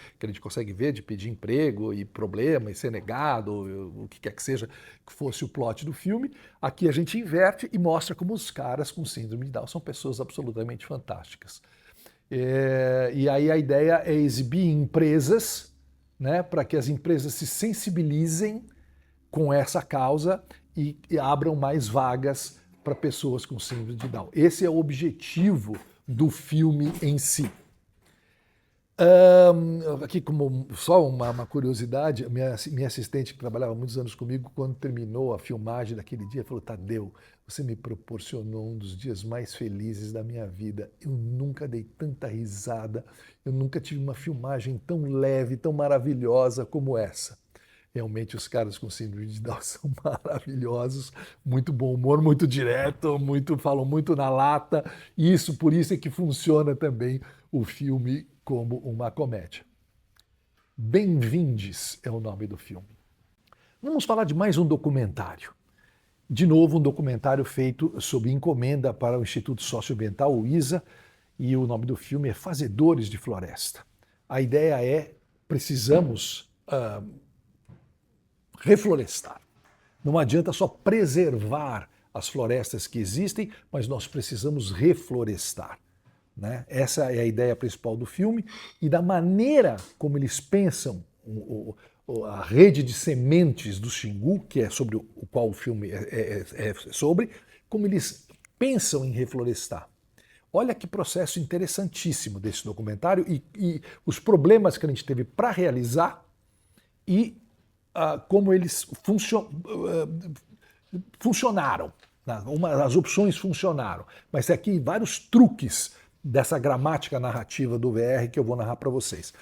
ver, de pedir emprego e problema e ser negado, ou o que quer que seja que fosse o plot do filme. Aqui a gente inverte e mostra como os caras com síndrome de Down são pessoas absolutamente fantásticas. E aí a ideia é exibir empresas, né, para que as empresas se sensibilizem com essa causa e abram mais vagas para pessoas com síndrome de Down. Esse é o objetivo do filme em si. Aqui como só uma curiosidade, minha assistente que trabalhava muitos anos comigo, quando terminou a filmagem daquele dia, falou: Tadeu, você me proporcionou um dos dias mais felizes da minha vida. Eu nunca dei tanta risada, eu nunca tive uma filmagem tão leve, tão maravilhosa como essa. Realmente os caras com síndrome de Down são maravilhosos, muito bom humor, muito direto, falam muito na lata. Por isso é que funciona também o filme como uma comédia. Bem-vindes é o nome do filme. Vamos falar de mais um documentário. De novo, um documentário feito sob encomenda para o Instituto Socioambiental, o ISA, e o nome do filme é Fazedores de Floresta. A ideia é: precisamos reflorestar. Não adianta só preservar as florestas que existem, mas nós precisamos reflorestar, né? Essa é a ideia principal do filme e da maneira como eles pensam a rede de sementes do Xingu, que é sobre o qual o filme é sobre, como eles pensam em reflorestar. Olha que processo interessantíssimo desse documentário e os problemas que a gente teve para realizar e como eles funcionaram. As opções funcionaram. Mas aqui vários truques dessa gramática narrativa do VR que eu vou narrar para vocês.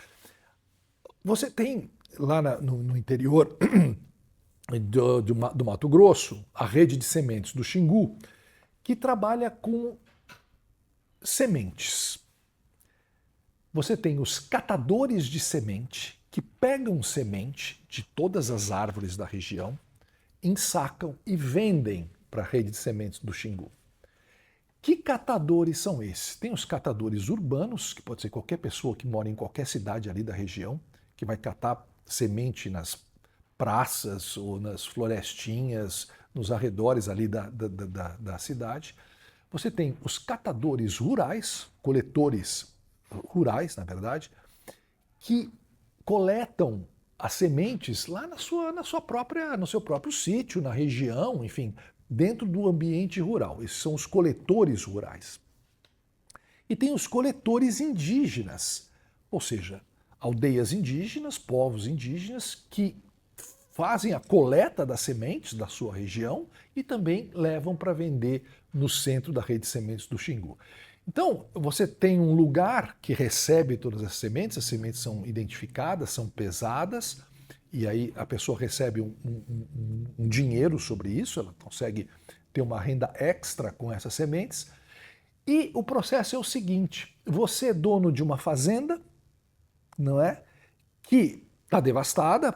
Você tem lá no interior do Mato Grosso a rede de sementes do Xingu, que trabalha com sementes. Você tem os catadores de semente, que pegam semente de todas as árvores da região, ensacam e vendem para a rede de sementes do Xingu. Que catadores são esses? Tem os catadores urbanos, que pode ser qualquer pessoa que mora em qualquer cidade ali da região, que vai catar semente nas praças ou nas florestinhas, nos arredores ali da cidade. Você tem os catadores rurais, coletores rurais, na verdade, que coletam as sementes lá no seu próprio sítio, na região, enfim, dentro do ambiente rural. Esses são os coletores rurais. E tem os coletores indígenas, ou seja, aldeias indígenas, povos indígenas que fazem a coleta das sementes da sua região e também levam para vender no centro da rede de sementes do Xingu. Então, você tem um lugar que recebe todas as sementes são identificadas, são pesadas, e aí a pessoa recebe um dinheiro sobre isso, ela consegue ter uma renda extra com essas sementes. E o processo é o seguinte: você é dono de uma fazenda, não é? Que está devastada,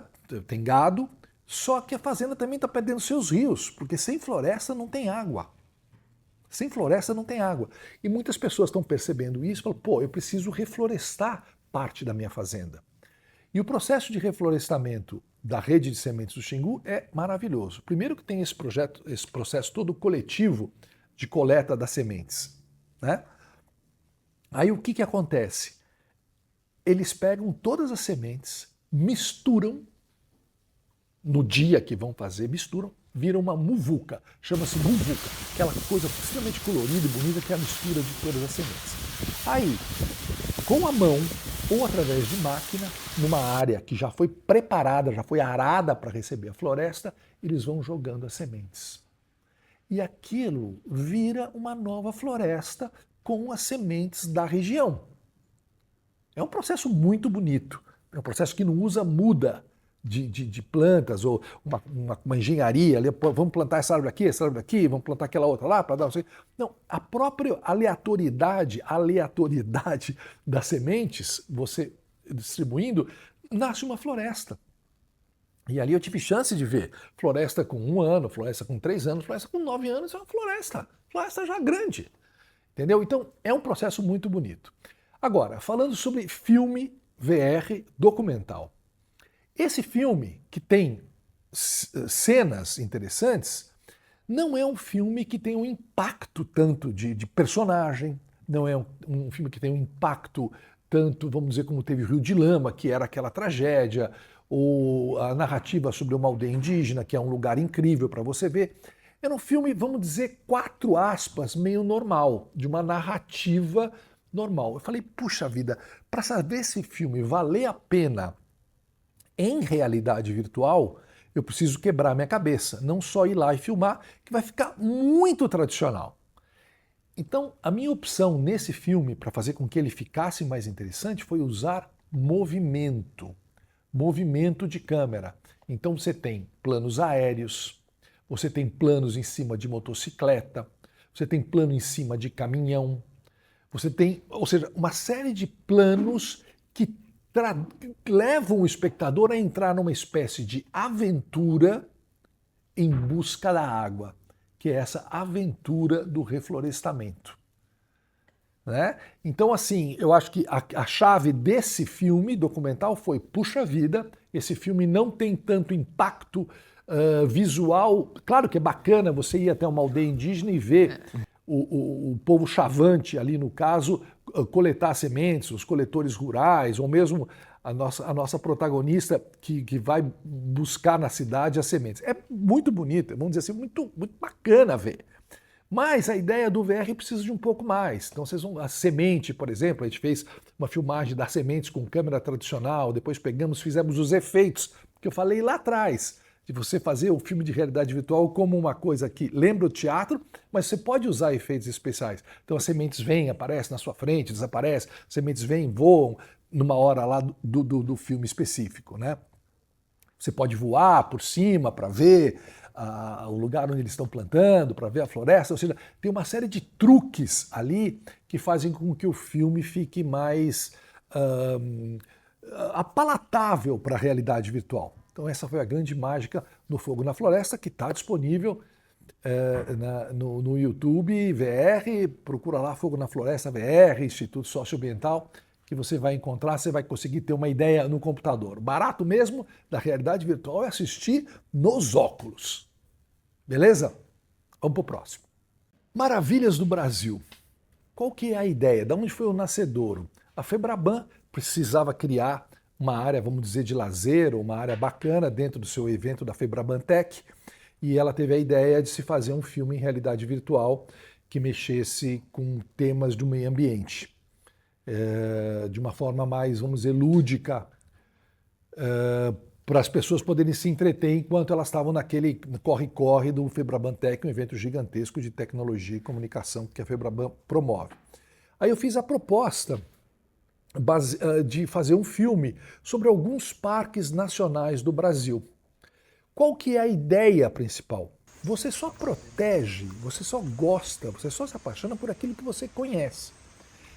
tem gado, só que a fazenda também está perdendo seus rios, porque sem floresta não tem água. Sem floresta não tem água. E muitas pessoas estão percebendo isso e falam: pô, eu preciso reflorestar parte da minha fazenda. E o processo de reflorestamento da rede de sementes do Xingu é maravilhoso. Primeiro que tem esse processo todo coletivo de coleta das sementes, né? Aí o que acontece? Eles pegam todas as sementes, misturam, no dia que vão fazer, misturam, vira uma muvuca, chama-se muvuca, aquela coisa extremamente colorida e bonita que é a mistura de todas as sementes. Aí, com a mão ou através de máquina, numa área que já foi preparada, já foi arada para receber a floresta, eles vão jogando as sementes. E aquilo vira uma nova floresta com as sementes da região. É um processo muito bonito, é um processo que não usa muda de plantas ou uma engenharia, ali, vamos plantar essa árvore aqui, vamos plantar aquela outra lá para dar... Não, a própria aleatoriedade das sementes, você distribuindo, nasce uma floresta. E ali eu tive chance de ver floresta com 1 ano, floresta com 3 anos, floresta com 9 anos, é uma floresta já grande. Entendeu? Então é um processo muito bonito. Agora, falando sobre filme VR documental. Esse filme, que tem cenas interessantes, não é um filme que tem um impacto tanto de personagem, não é um filme que tem um impacto tanto, vamos dizer, como teve o Rio de Lama, que era aquela tragédia, ou a narrativa sobre uma aldeia indígena, que é um lugar incrível para você ver. Era um filme, vamos dizer, 4 aspas, meio normal, de uma narrativa normal. Eu falei, puxa vida, para saber se esse filme valer a pena em realidade virtual, eu preciso quebrar minha cabeça, não só ir lá e filmar, que vai ficar muito tradicional. Então, a minha opção nesse filme, para fazer com que ele ficasse mais interessante, foi usar movimento de câmera. Então você tem planos aéreos, você tem planos em cima de motocicleta, você tem plano em cima de caminhão, você tem, ou seja, uma série de planos que levam o espectador a entrar numa espécie de aventura em busca da água, que é essa aventura do reflorestamento. Né? Então, assim, eu acho que a chave desse filme documental foi, puxa vida, esse filme não tem tanto impacto visual. Claro que é bacana você ir até uma aldeia indígena e ver o povo chavante ali, no caso, coletar sementes, os coletores rurais, ou mesmo a nossa protagonista que vai buscar na cidade as sementes. É muito bonito, vamos dizer assim, muito, muito bacana ver. Mas a ideia do VR precisa de um pouco mais. Então, a semente, por exemplo, a gente fez uma filmagem das sementes com câmera tradicional, depois fizemos os efeitos, que eu falei lá atrás, de você fazer o filme de realidade virtual como uma coisa que lembra o teatro, mas você pode usar efeitos especiais. Então, as sementes vêm, aparecem na sua frente, desaparecem, as sementes vêm, voam, numa hora lá do filme específico, né? Você pode voar por cima para ver o lugar onde eles estão plantando, para ver a floresta, ou seja, tem uma série de truques ali que fazem com que o filme fique mais apalatável para a realidade virtual. Então essa foi a grande mágica no Fogo na Floresta, que está disponível no YouTube VR, procura lá Fogo na Floresta VR, Instituto Socioambiental, que você vai encontrar, você vai conseguir ter uma ideia no computador. O barato mesmo da realidade virtual é assistir nos óculos. Beleza? Vamos para o próximo. Maravilhas do Brasil. Qual que é a ideia? De onde foi o nascedouro? A Febraban precisava criar uma área, vamos dizer, de lazer, ou uma área bacana dentro do seu evento da Febraban Tech, e ela teve a ideia de se fazer um filme em realidade virtual que mexesse com temas do meio ambiente. De uma forma mais, vamos dizer, lúdica, para as pessoas poderem se entreter enquanto elas estavam naquele corre-corre do Febraban Tech, um evento gigantesco de tecnologia e comunicação que a Febraban promove. Aí eu fiz a proposta de fazer um filme sobre alguns parques nacionais do Brasil. Qual que é a ideia principal? Você só protege, você só gosta, você só se apaixona por aquilo que você conhece.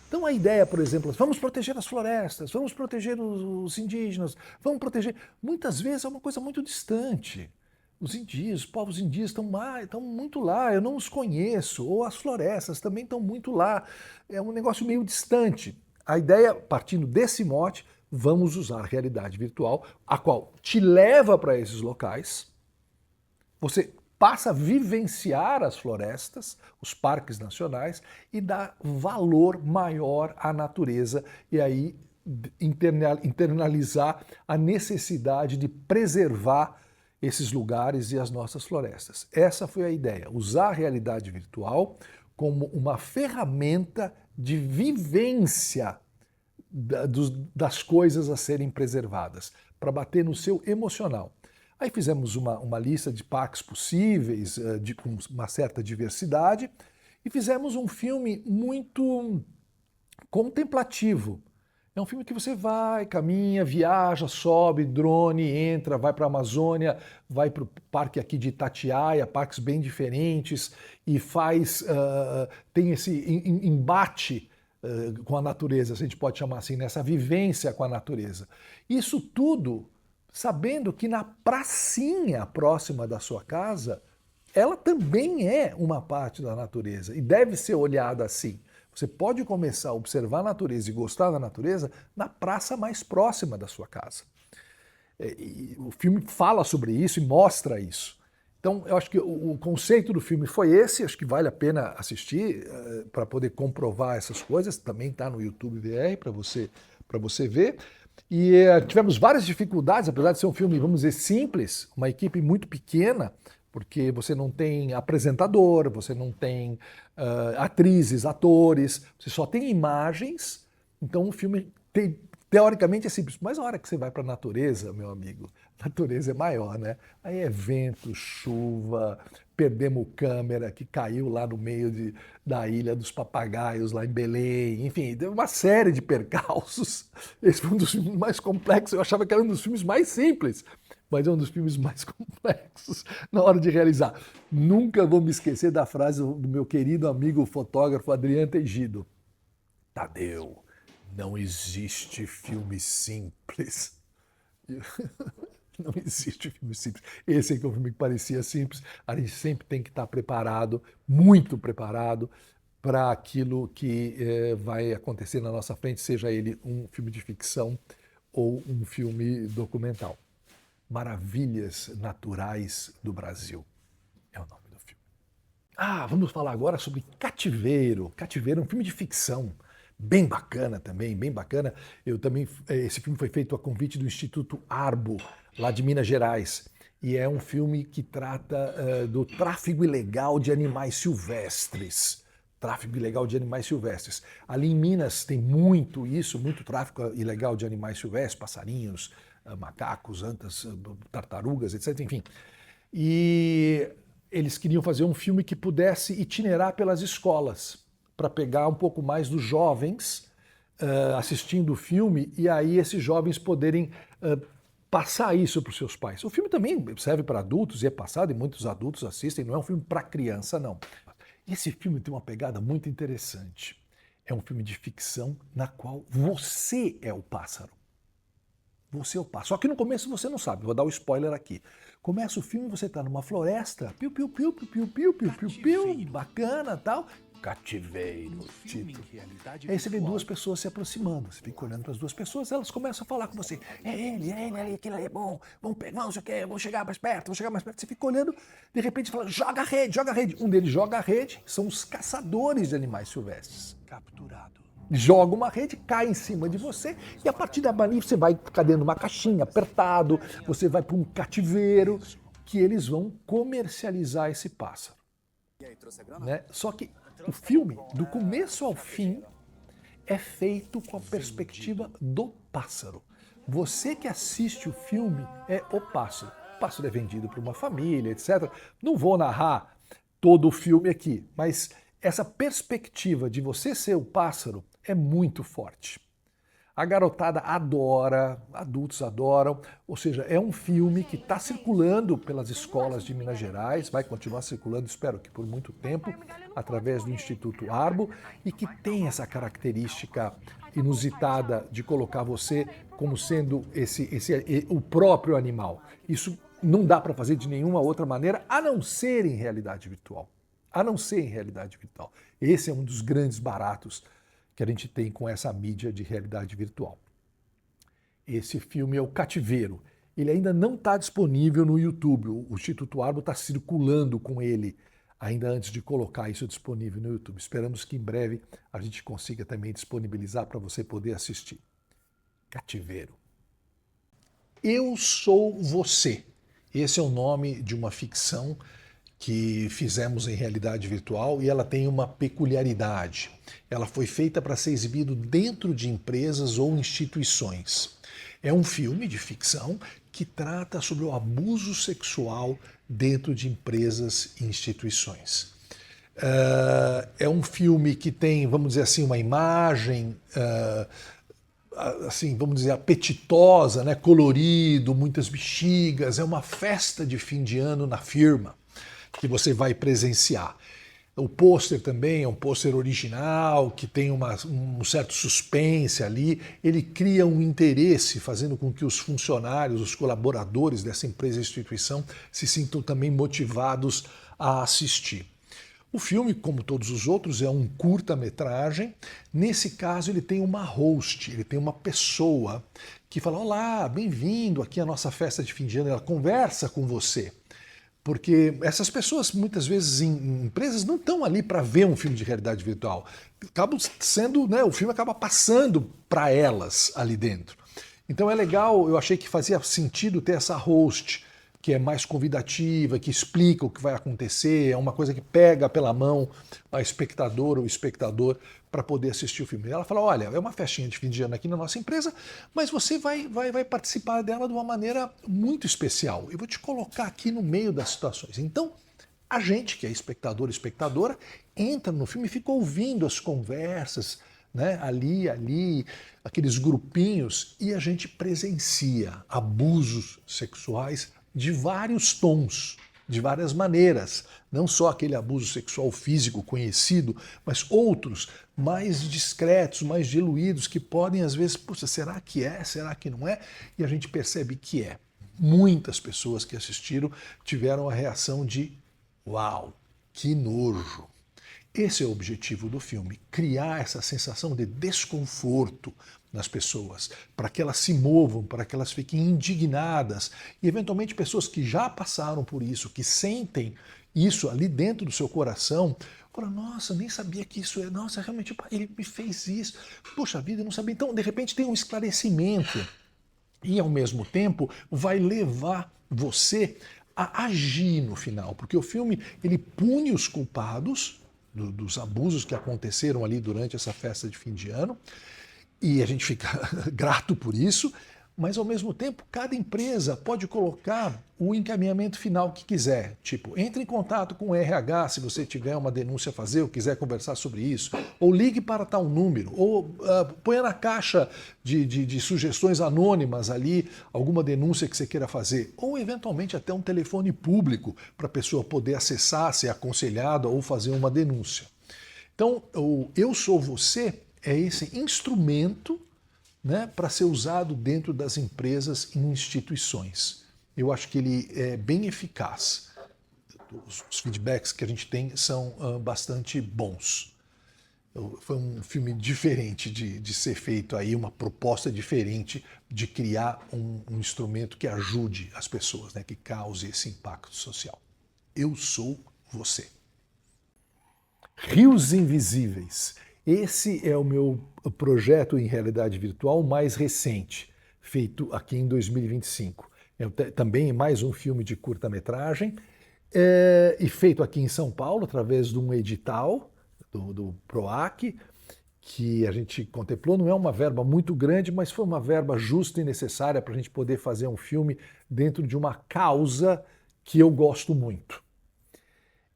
Então a ideia, por exemplo, vamos proteger as florestas, vamos proteger os indígenas, vamos proteger... Muitas vezes é uma coisa muito distante. Os indígenas, os povos indígenas estão muito lá, eu não os conheço, ou as florestas também estão muito lá. É um negócio meio distante. A ideia, partindo desse mote, vamos usar a realidade virtual, a qual te leva para esses locais, você passa a vivenciar as florestas, os parques nacionais e dá valor maior à natureza e aí internalizar a necessidade de preservar esses lugares e as nossas florestas. Essa foi a ideia, usar a realidade virtual como uma ferramenta de vivência das coisas a serem preservadas, para bater no seu emocional. Aí fizemos uma lista de parques possíveis, com uma certa diversidade, e fizemos um filme muito contemplativo. É um filme que você vai, caminha, viaja, sobe, drone, entra, vai para a Amazônia, vai para o parque aqui de Itatiaia, parques bem diferentes, e tem esse embate com a natureza, se a gente pode chamar assim, nessa vivência com a natureza. Isso tudo sabendo que na pracinha próxima da sua casa, ela também é uma parte da natureza e deve ser olhada assim. Você pode começar a observar a natureza e gostar da natureza na praça mais próxima da sua casa. E o filme fala sobre isso e mostra isso. Então, eu acho que o conceito do filme foi esse, acho que vale a pena assistir para poder comprovar essas coisas. Também está no YouTube VR para você ver. E tivemos várias dificuldades, apesar de ser um filme, vamos dizer, simples, uma equipe muito pequena, porque você não tem apresentador, você não tem atrizes, atores, você só tem imagens. Então o filme teoricamente é simples, mas a hora que você vai para a natureza, meu amigo, a natureza é maior, né? Aí é vento, chuva, perdemos câmera que caiu lá no meio da Ilha dos Papagaios, lá em Belém, enfim, teve uma série de percalços. Esse foi um dos filmes mais complexos, eu achava que era um dos filmes mais simples, mas é um dos filmes mais complexos na hora de realizar. Nunca vou me esquecer da frase do meu querido amigo fotógrafo Adriano Tegido. Tadeu, não existe filme simples. Não existe filme simples. Esse aqui é um filme que parecia simples. A gente sempre tem que estar preparado, muito preparado, para aquilo que vai acontecer na nossa frente, seja ele um filme de ficção ou um filme documental. Maravilhas Naturais do Brasil é o nome do filme. Vamos falar agora sobre Cativeiro. Cativeiro é um filme de ficção. Bem bacana também, bem bacana. Esse filme foi feito a convite do Instituto Arbo, lá de Minas Gerais. E é um filme que trata do tráfigo ilegal de animais silvestres. Tráfigo ilegal de animais silvestres. Ali em Minas tem muito tráfico ilegal de animais silvestres, passarinhos, macacos, antas, tartarugas, etc. Enfim. E eles queriam fazer um filme que pudesse itinerar pelas escolas, para pegar um pouco mais dos jovens assistindo o filme e aí esses jovens poderem passar isso para os seus pais. O filme também serve para adultos e é passado e muitos adultos assistem, não é um filme para criança, não. Esse filme tem uma pegada muito interessante. É um filme de ficção na qual você é o pássaro. Você é o pássaro. Só que no começo você não sabe, vou dar o spoiler aqui. Começa o filme, você está numa floresta, piu, piu, piu, piu, piu, piu, piu, piu, piu, bacana, tal. Cativeiro, título. Aí você vê duas pessoas se aproximando, você fica olhando para as duas pessoas, elas começam a falar com você. É ele ali, aquele ali é bom, vamos pegar, não sei o que, vamos chegar mais perto, Você fica olhando, de repente fala, joga a rede, joga a rede. Um deles joga a rede, são os caçadores de animais silvestres. Capturado. Joga uma rede, cai em cima de você e a partir dali você vai ficar dentro de uma caixinha, apertado, você vai para um cativeiro que eles vão comercializar esse pássaro. Né? Só que o filme, do começo ao fim, é feito com a perspectiva do pássaro. Você que assiste o filme é o pássaro. O pássaro é vendido para uma família, etc. Não vou narrar todo o filme aqui, mas essa perspectiva de você ser o pássaro é muito forte. A garotada adora, adultos adoram, ou seja, é um filme que está circulando pelas escolas de Minas Gerais, vai continuar circulando, espero que por muito tempo, através do Instituto Arbo, e que tem essa característica inusitada de colocar você como sendo o próprio animal. Isso não dá para fazer de nenhuma outra maneira, a não ser em realidade virtual. A não ser em realidade virtual. Esse é um dos grandes baratos que a gente tem com essa mídia de realidade virtual. Esse filme é o Cativeiro. Ele ainda não está disponível no YouTube. O Instituto Arbo está circulando com ele ainda antes de colocar isso disponível no YouTube. Esperamos que em breve a gente consiga também disponibilizar para você poder assistir. Cativeiro. Eu Sou Você. Esse é o nome de uma ficção que fizemos em realidade virtual e ela tem uma peculiaridade. Ela foi feita para ser exibido dentro de empresas ou instituições. É um filme de ficção que trata sobre o abuso sexual dentro de empresas e instituições. É um filme que tem, vamos dizer assim, uma imagem assim, vamos dizer, apetitosa, né? Colorido, muitas bexigas, é uma festa de fim de ano na firma que você vai presenciar. O pôster também é um pôster original, que tem um certo suspense ali. Ele cria um interesse, fazendo com que os funcionários, os colaboradores dessa empresa e instituição se sintam também motivados a assistir. O filme, como todos os outros, é um curta-metragem. Nesse caso, ele tem uma host, ele tem uma pessoa que fala: olá, bem-vindo aqui à nossa festa de fim de ano. Ela conversa com você. Porque essas pessoas, muitas vezes, em empresas, não estão ali para ver um filme de realidade virtual. Acabam sendo, né, o filme acaba passando para elas ali dentro. Então é legal, eu achei que fazia sentido ter essa host, que é mais convidativa, que explica o que vai acontecer, é uma coisa que pega pela mão a espectadora ou o espectador para poder assistir o filme. Ela fala: olha, é uma festinha de fim de ano aqui na nossa empresa, mas você vai participar dela de uma maneira muito especial. Eu vou te colocar aqui no meio das situações. Então, a gente, que é espectador e espectadora, entra no filme e fica ouvindo as conversas, né, ali, aqueles grupinhos, e a gente presencia abusos sexuais de vários tons, de várias maneiras. Não só aquele abuso sexual físico conhecido, mas outros mais discretos, mais diluídos, que podem às vezes, puxa, será que é? Será que não é? E a gente percebe que é. Muitas pessoas que assistiram tiveram a reação de: uau, que nojo. Esse é o objetivo do filme, criar essa sensação de desconforto nas pessoas, para que elas se movam, para que elas fiquem indignadas. E, eventualmente, pessoas que já passaram por isso, que sentem isso ali dentro do seu coração, falam: nossa, nem sabia que isso é, nossa, realmente ele me fez isso, poxa vida, eu não sabia. Então, de repente, tem um esclarecimento e, ao mesmo tempo, vai levar você a agir no final, porque o filme, ele pune os culpados dos abusos que aconteceram ali durante essa festa de fim de ano, e a gente fica grato por isso, mas ao mesmo tempo cada empresa pode colocar o encaminhamento final que quiser, tipo, entre em contato com o RH se você tiver uma denúncia a fazer ou quiser conversar sobre isso, ou ligue para tal número, ou ponha na caixa de sugestões anônimas ali alguma denúncia que você queira fazer, ou eventualmente até um telefone público para a pessoa poder acessar, ser aconselhada ou fazer uma denúncia. Então, o Eu Sou Você é esse instrumento, né, para ser usado dentro das empresas e instituições. Eu acho que ele é bem eficaz. Os feedbacks que a gente tem são bastante bons. Foi um filme diferente de ser feito aí, uma proposta diferente de criar um instrumento que ajude as pessoas, né, que cause esse impacto social. Eu Sou Você. Rios Invisíveis. Esse é o meu projeto em realidade virtual mais recente, feito aqui em 2025. Também mais um filme de curta-metragem, e feito aqui em São Paulo, através de um edital do PROAC, que a gente contemplou. Não é uma verba muito grande, mas foi uma verba justa e necessária para a gente poder fazer um filme dentro de uma causa que eu gosto muito.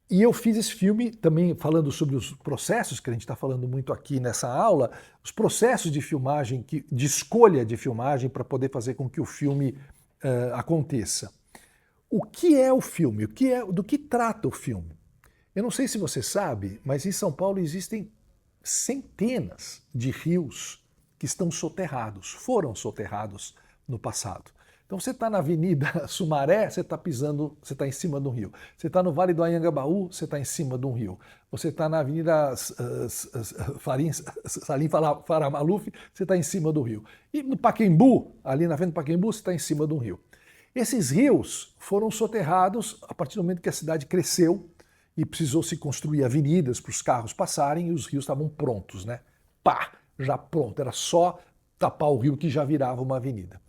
E eu fiz esse filme também falando sobre os processos, que a gente está falando muito aqui nessa aula, os processos de filmagem, de escolha de filmagem para poder fazer com que o filme aconteça. O que é o filme? Do que trata o filme? Eu não sei se você sabe, mas em São Paulo existem centenas de rios que estão soterrados, foram soterrados no passado. Então você está na Avenida Sumaré, você está em cima de um rio. Você está no Vale do Anhangabaú, você está em cima de um rio. Você está na Avenida Salim Farah Maluf, você está em cima do rio. E no Pacaembu, ali na frente do Pacaembu, você está em cima de um rio. Esses rios foram soterrados a partir do momento que a cidade cresceu e precisou se construir avenidas para os carros passarem, e os rios estavam prontos, né? Pá, já pronto, era só tapar o rio que já virava uma avenida.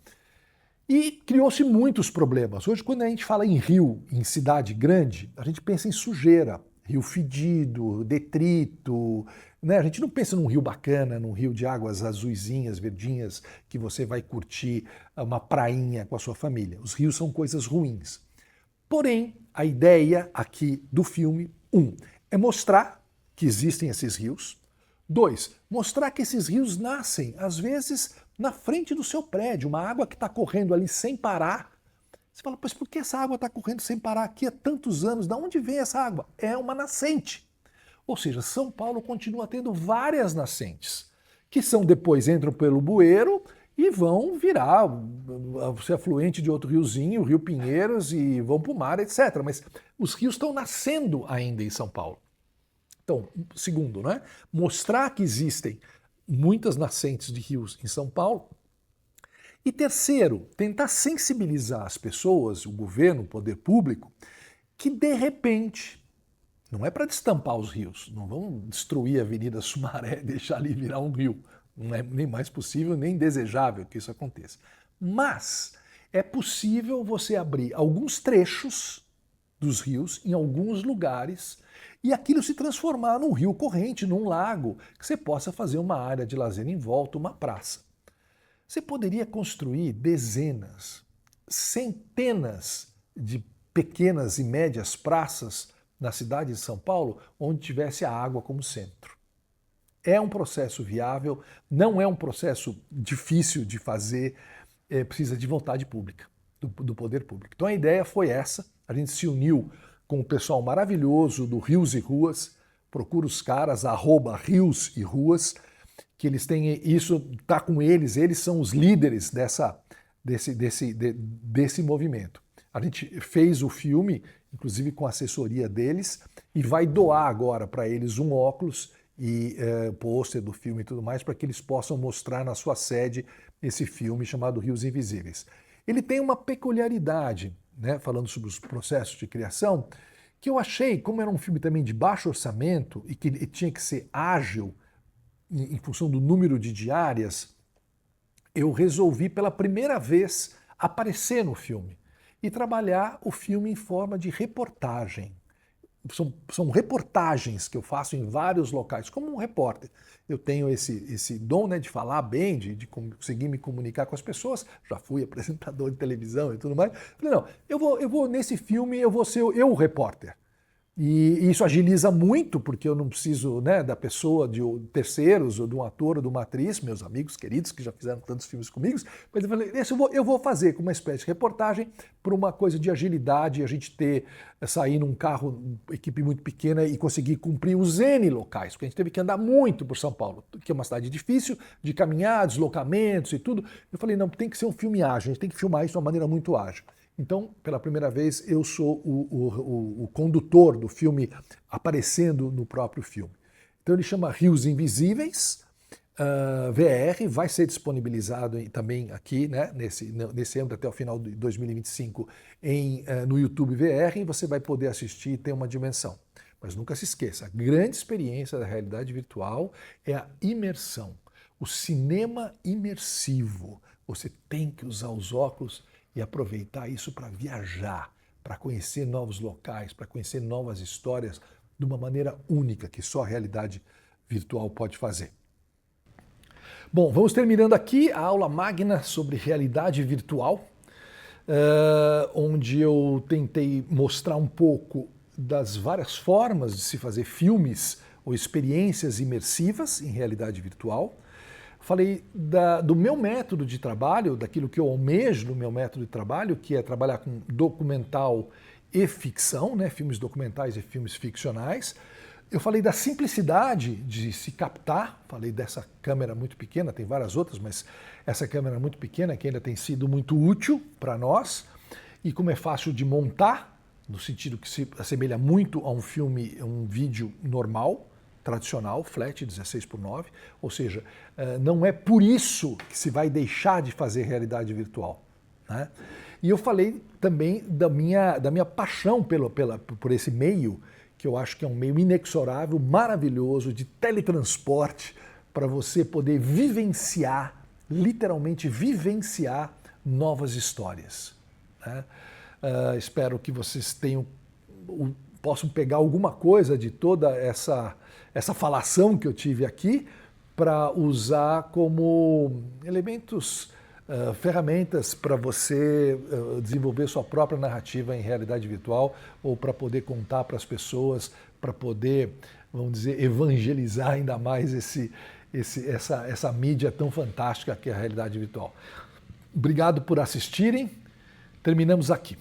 E criou-se muitos problemas. Hoje, quando a gente fala em rio, em cidade grande, a gente pensa em sujeira, rio fedido, detrito, né? A gente não pensa num rio bacana, num rio de águas azuisinhas, verdinhas, que você vai curtir uma prainha com a sua família. Os rios são coisas ruins. Porém, a ideia aqui do filme, é mostrar que existem esses rios. 2, mostrar que esses rios nascem, às vezes, na frente do seu prédio, uma água que está correndo ali sem parar. Você fala, pois por que essa água está correndo sem parar aqui há tantos anos? De onde vem essa água? É uma nascente. Ou seja, São Paulo continua tendo várias nascentes, que depois entram pelo bueiro e vão virar ser afluente de outro riozinho, o Rio Pinheiros, e vão para o mar, etc. Mas os rios estão nascendo ainda em São Paulo. Então, segundo, né? Mostrar que existem muitas nascentes de rios em São Paulo. E terceiro, tentar sensibilizar as pessoas, o governo, o poder público, que de repente, não é para destampar os rios, não vão destruir a Avenida Sumaré e deixar ali virar um rio. Não é nem mais possível, nem desejável que isso aconteça. Mas é possível você abrir alguns trechos dos rios em alguns lugares e aquilo se transformar num rio corrente, num lago, que você possa fazer uma área de lazer em volta, uma praça. Você poderia construir dezenas, centenas de pequenas e médias praças na cidade de São Paulo onde tivesse a água como centro. É um processo viável, não é um processo difícil de fazer, precisa de vontade pública, do poder público. Então a ideia foi essa, a gente se uniu com o pessoal maravilhoso do Rios e Ruas, procura os caras, @Rios e Ruas, que eles têm isso, tá com eles são os líderes desse movimento. A gente fez o filme, inclusive com a assessoria deles, e vai doar agora para eles um óculos e pôster do filme e tudo mais, para que eles possam mostrar na sua sede esse filme chamado Rios Invisíveis. Ele tem uma peculiaridade, né, falando sobre os processos de criação, que eu achei, como era um filme também de baixo orçamento e que tinha que ser ágil em função do número de diárias, eu resolvi pela primeira vez aparecer no filme e trabalhar o filme em forma de reportagem. São reportagens que eu faço em vários locais, como um repórter. Eu tenho esse dom, né, de falar bem, de conseguir me comunicar com as pessoas. Já fui apresentador de televisão e tudo mais. Falei, não, eu vou nesse filme, eu vou ser eu o repórter. E isso agiliza muito, porque eu não preciso, né, da pessoa, de terceiros, ou de um ator ou de uma atriz, meus amigos queridos que já fizeram tantos filmes comigo, mas eu falei, eu vou fazer com uma espécie de reportagem por uma coisa de agilidade, a gente sair num carro, equipe muito pequena e conseguir cumprir os N locais, porque a gente teve que andar muito por São Paulo, que é uma cidade difícil de caminhar, deslocamentos e tudo. Eu falei, não, tem que ser um filme ágil, a gente tem que filmar isso de uma maneira muito ágil. Então, pela primeira vez, eu sou o condutor do filme aparecendo no próprio filme. Então ele chama Rios Invisíveis, VR, vai ser disponibilizado também aqui, né, nesse ano até o final de 2025 no YouTube VR, e você vai poder assistir e ter uma dimensão. Mas nunca se esqueça, a grande experiência da realidade virtual é a imersão, o cinema imersivo. Você tem que usar os óculos e aproveitar isso para viajar, para conhecer novos locais, para conhecer novas histórias de uma maneira única que só a realidade virtual pode fazer. Bom, vamos terminando aqui a aula magna sobre realidade virtual, onde eu tentei mostrar um pouco das várias formas de se fazer filmes ou experiências imersivas em realidade virtual. Falei do meu método de trabalho, daquilo que eu almejo no meu método de trabalho, que é trabalhar com documental e ficção, né, filmes documentais e filmes ficcionais. Eu falei da simplicidade de se captar, falei dessa câmera muito pequena, tem várias outras, mas essa câmera muito pequena que ainda tem sido muito útil para nós, e como é fácil de montar, no sentido que se assemelha muito a um filme, um vídeo normal, tradicional, flat 16:9, ou seja, não é por isso que se vai deixar de fazer realidade virtual, né? E eu falei também da minha paixão por esse meio, que eu acho que é um meio inexorável, maravilhoso, de teletransporte, para você poder vivenciar, literalmente vivenciar novas histórias, né? Espero que vocês possam pegar alguma coisa de toda essa falação que eu tive aqui para usar como elementos, ferramentas para você desenvolver sua própria narrativa em realidade virtual ou para poder contar para as pessoas, para poder, vamos dizer, evangelizar ainda mais essa mídia tão fantástica que é a realidade virtual. Obrigado por assistirem. Terminamos aqui.